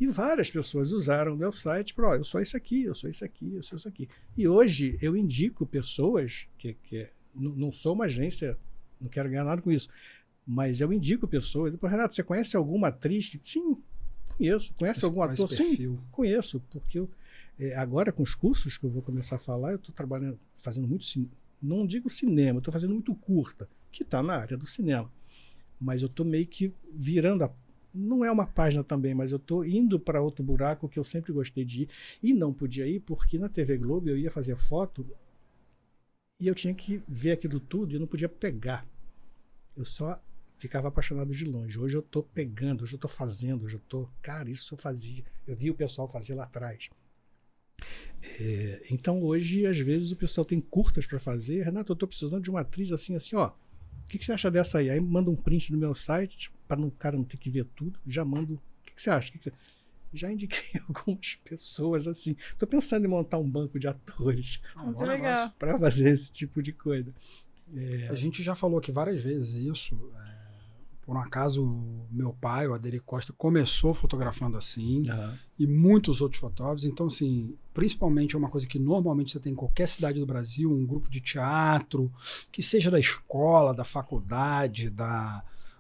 E várias pessoas usaram o meu site para, eu sou isso aqui, eu sou isso aqui, eu sou isso aqui. E hoje eu indico pessoas, que não sou uma agência, não quero ganhar nada com isso, mas eu indico pessoas, depois, Renato, você conhece alguma atriz? Sim, conheço. Conhece algum ator? Sim, conheço, porque eu, agora com os cursos que eu vou começar a falar, eu estou trabalhando, fazendo muito não digo cinema, estou fazendo muito curta, que está na área do cinema. Mas eu estou meio que virando não é uma página também, mas eu estou indo para outro buraco que eu sempre gostei de ir. E não podia ir porque na TV Globo eu ia fazer foto e eu tinha que ver aquilo tudo e eu não podia pegar. Eu só ficava apaixonado de longe. Hoje eu estou pegando, hoje eu estou fazendo, hoje eu estou... Cara, isso eu fazia. Eu vi o pessoal fazer lá atrás. Então hoje, às vezes, o pessoal tem curtas para fazer. Renato, eu estou precisando de uma atriz assim, ó. O que você acha dessa aí? Aí manda um print no meu site, para o cara não ter que ver tudo. Já mando. O que você acha? Já indiquei algumas pessoas assim. Estou pensando em montar um banco de atores para fazer esse tipo de coisa. A gente já falou aqui várias vezes isso. Por um acaso, meu pai, o Aderi Costa, começou fotografando assim, e muitos outros fotógrafos. Então, assim, principalmente é uma coisa que normalmente você tem em qualquer cidade do Brasil, um grupo de teatro, que seja da escola, da faculdade,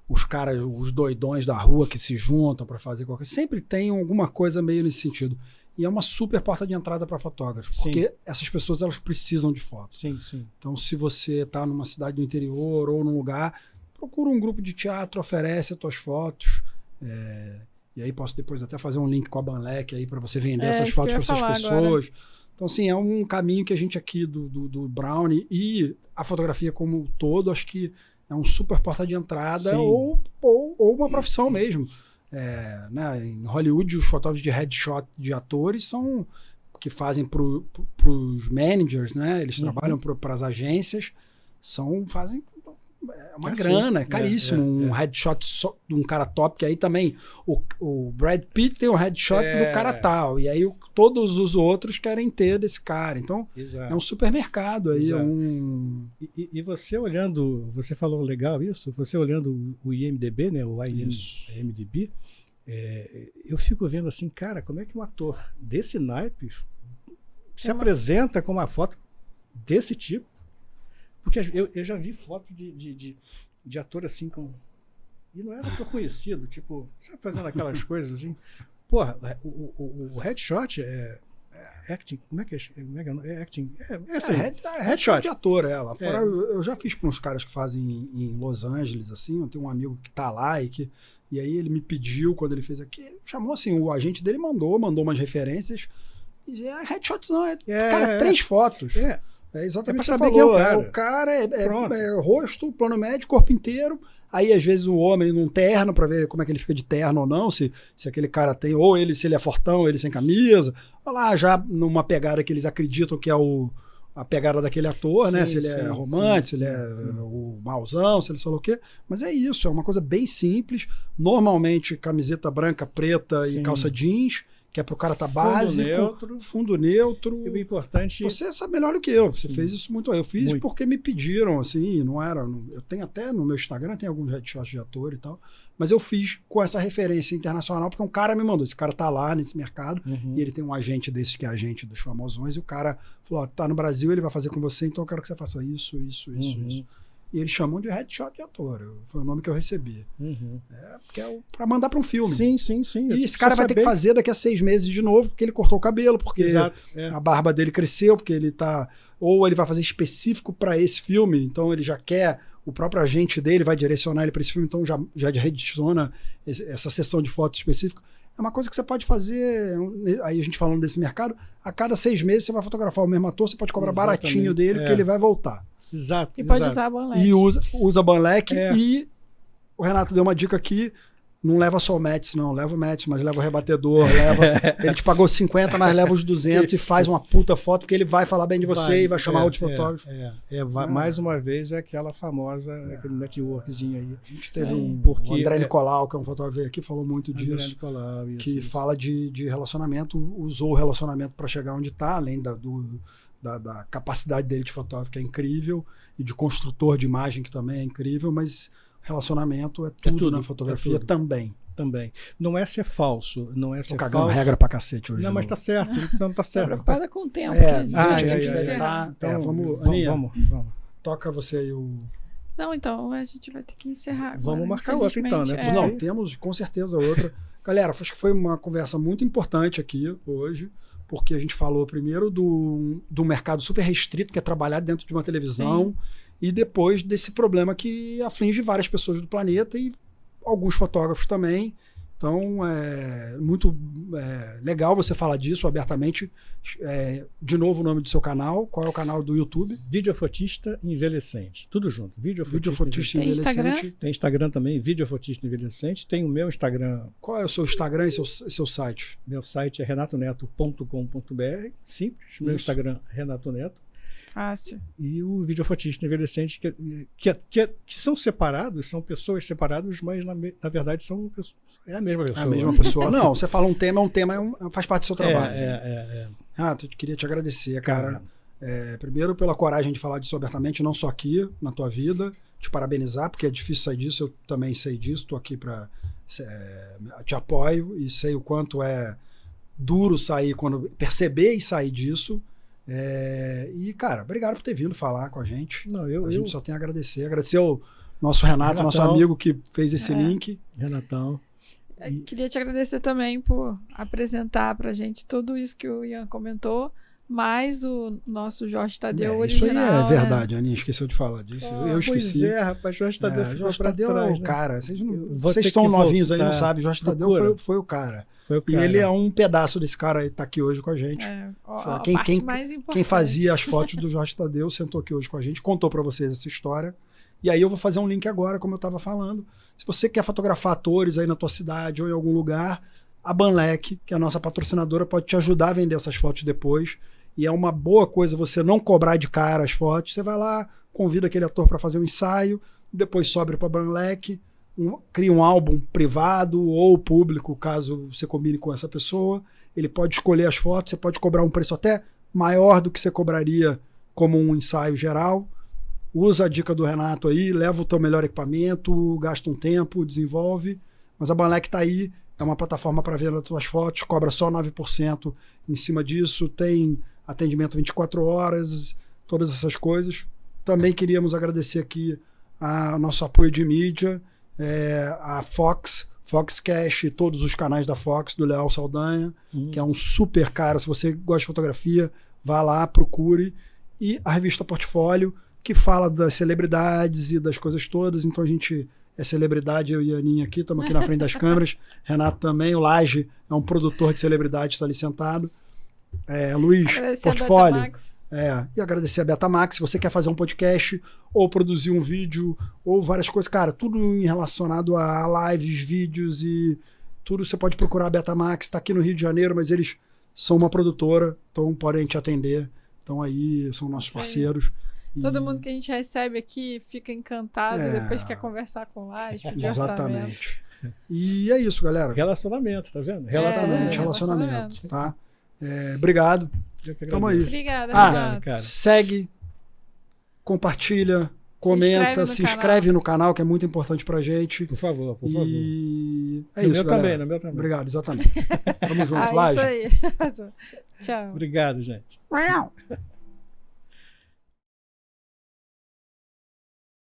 os caras, os doidões da rua que se juntam para fazer qualquer coisa. Sempre tem alguma coisa meio nesse sentido. E é uma super porta de entrada para fotógrafos, porque essas pessoas elas precisam de fotos. Sim, sim. Então, se você está numa cidade do interior ou num lugar... Procura um grupo de teatro, oferece as tuas fotos. E aí posso depois até fazer um link com a Banlec aí para você vender essas fotos para essas pessoas. Agora. Então, assim, é um caminho que a gente aqui do Brownie e a fotografia como um todo, acho que é um super porta de entrada ou uma profissão mesmo. Né? Em Hollywood, os fotógrafos de headshot de atores são que fazem para os managers, né? Eles trabalham para as agências, fazem é uma grana, é caríssimo. Um headshot de um cara top, que aí também o Brad Pitt tem um headshot do cara tal, e aí todos os outros querem ter desse cara. Então, é um supermercado aí. E você olhando, você falou legal isso, você olhando o IMDb, né, o IMDb, eu fico vendo assim, cara, como é que um ator desse naipe se apresenta com uma foto desse tipo? Porque eu já vi foto de ator assim com... E não era ator conhecido, tipo, fazendo aquelas coisas assim. Porra, o headshot é acting, como é que é acting? Assim, headshot de ator, lá fora eu já fiz para uns caras que fazem em Los Angeles, assim, eu tenho um amigo que tá lá e aí ele me pediu, quando ele fez aqui, ele chamou assim, o agente dele mandou umas referências, e headshots não, cara, 3 fotos. É exatamente o que você falou. O cara é rosto, plano médio, corpo inteiro. Aí, às vezes, o homem num terno, pra ver como é que ele fica de terno ou não, se aquele cara tem, ou se ele é fortão, ele sem camisa. Olha lá, já numa pegada que eles acreditam que é a pegada daquele ator, né? Se ele é romântico, se ele é o mauzão, se ele falou o quê. Mas é isso, é uma coisa bem simples. Normalmente, camiseta branca, preta e calça jeans, que é pro cara tá básico, fundo neutro. E o importante... Você sabe melhor do que eu, você fez isso muito. Eu fiz porque me pediram, assim, não era... Eu tenho até no meu Instagram, tem alguns headshots de ator e tal, mas eu fiz com essa referência internacional, porque um cara me mandou, esse cara tá lá nesse mercado, e ele tem um agente desse que é agente dos famosões, e o cara falou, tá no Brasil, ele vai fazer com você, então eu quero que você faça isso. E eles chamam de headshot de ator. Foi o nome que eu recebi. Porque é pra mandar pra um filme. Sim. E esse cara vai ter que fazer daqui a 6 meses de novo, porque ele cortou o cabelo, porque a barba dele cresceu, porque ele tá... Ou ele vai fazer específico pra esse filme, então ele já quer... O próprio agente dele vai direcionar ele pra esse filme, então já direciona essa sessão de fotos específica. É uma coisa que você pode fazer, aí a gente falando desse mercado, a cada 6 meses você vai fotografar o mesmo ator, você pode cobrar baratinho dele, porque ele vai voltar. Exato. E pode usar a Banlec. E usa a Banlec e o Renato deu uma dica aqui, não leva só o Mets, não, leva o Mets, mas leva o rebatedor, ele te pagou 50, mas leva os 200 e faz uma puta foto, porque ele vai falar bem de você e vai chamar outro fotógrafo. Mais uma vez é aquela famosa, aquele networkzinho aí. A gente teve o André Nicolau, que é um fotógrafo aqui, falou muito disso, Nicolau, que fala de relacionamento, usou o relacionamento para chegar onde está, além da capacidade dele de fotógrafo, que é incrível, e de construtor de imagem, que também é incrível, mas relacionamento é tudo na fotografia também. Não é ser falso, não é ser cagando falso. regra pra cacete hoje. Não, mas tá certo, não tá certo. Preocupada com o tempo. Vamos. Toca você aí o... Não, então a gente vai ter que encerrar agora. Vamos marcar outra então, né? Não, temos com certeza outra. Galera, acho que foi uma conversa muito importante aqui hoje, porque a gente falou primeiro do mercado super restrito, que é trabalhar dentro de uma televisão, e depois desse problema que aflige várias pessoas do planeta e alguns fotógrafos também. Então, é muito legal você falar disso abertamente. De novo, o nome do seu canal. Qual é o canal do YouTube? Videofotista Envelhecente. Tudo junto. Videofotista Envelhecente. Tem Instagram também, Videofotista Envelhecente. Tem o meu Instagram. Qual é o seu Instagram e seu site? Meu site é renatoneto.com.br. Simples. Meu Instagram, Renato Neto. Fácil. E o Videofotista Envelhecente, que são separados, são pessoas separadas, mas na verdade é a mesma pessoa. É a mesma pessoa. Não, você fala um tema, faz parte do seu trabalho. Renato, eu queria te agradecer, cara. Primeiro pela coragem de falar disso abertamente, não só aqui, na tua vida, te parabenizar, porque é difícil sair disso, eu também sei disso, estou aqui para te apoio e sei o quanto é duro sair, quando perceber e sair disso. E, cara, obrigado por ter vindo falar com a gente. A gente só tem a agradecer. Agradecer ao nosso Renatão, nosso amigo que fez esse link. Renatão. Queria te agradecer também por apresentar pra gente tudo isso que o Ian comentou, mais o nosso Jorge Tadeu original. Isso aí é verdade, Aninha, esqueceu de falar disso. Eu esqueci. Pois rapaz, Jorge Tadeu ficou Jorge pra Tadeu trás, é o cara. Vocês estão novinhos aí, não sabem. Jorge Tadeu foi o cara. E ele é um pedaço desse cara e tá aqui hoje com a gente. Quem fazia as fotos do Jorge Tadeu sentou aqui hoje com a gente, contou para vocês essa história. E aí eu vou fazer um link agora, como eu estava falando. Se você quer fotografar atores aí na tua cidade ou em algum lugar, a Banlec, que é a nossa patrocinadora, pode te ajudar a vender essas fotos depois. E é uma boa coisa você não cobrar de cara as fotos. Você vai lá, convida aquele ator para fazer um ensaio, depois sobe para a Banlec, cria um álbum privado ou público, caso você combine com essa pessoa. Ele pode escolher as fotos, você pode cobrar um preço até maior do que você cobraria como um ensaio geral. Usa a dica do Renato aí, leva o teu melhor equipamento, gasta um tempo, desenvolve. Mas a Banlec está aí, é uma plataforma para venda das tuas fotos, cobra só 9% em cima disso, tem atendimento 24 horas, todas essas coisas. Também queríamos agradecer aqui ao nosso apoio de mídia, a Foxcast, todos os canais da Fox, do Leal Saldanha, que é um super cara. Se você gosta de fotografia, vá lá, procure. E a revista Portfólio, que fala das celebridades e das coisas todas. Então a gente é celebridade, eu e a Aninha aqui, estamos aqui na frente das câmeras. Renato também, o Laje é um produtor de celebridade, está ali sentado. Luiz, agradecer Portfólio. E agradecer a Betamax. Se você quer fazer um podcast ou produzir um vídeo ou várias coisas, cara, tudo relacionado a lives, vídeos e tudo, você pode procurar a Betamax. Está aqui no Rio de Janeiro, mas eles são uma produtora, então podem te atender. Então aí são nossos parceiros. Todo mundo que a gente recebe aqui fica encantado depois quer conversar com lá. Exatamente. E é isso, galera. Relacionamento, tá vendo? Relacionamento. Tá? Obrigado. Tamo aí. Obrigada, cara. Segue, compartilha, comenta, se inscreve no canal, que é muito importante pra gente. Por favor, por favor. E é no isso, meu galera. também, no meu também. Obrigado, exatamente. Tamo junto, Laje. Isso aí. Tchau. Obrigado, gente.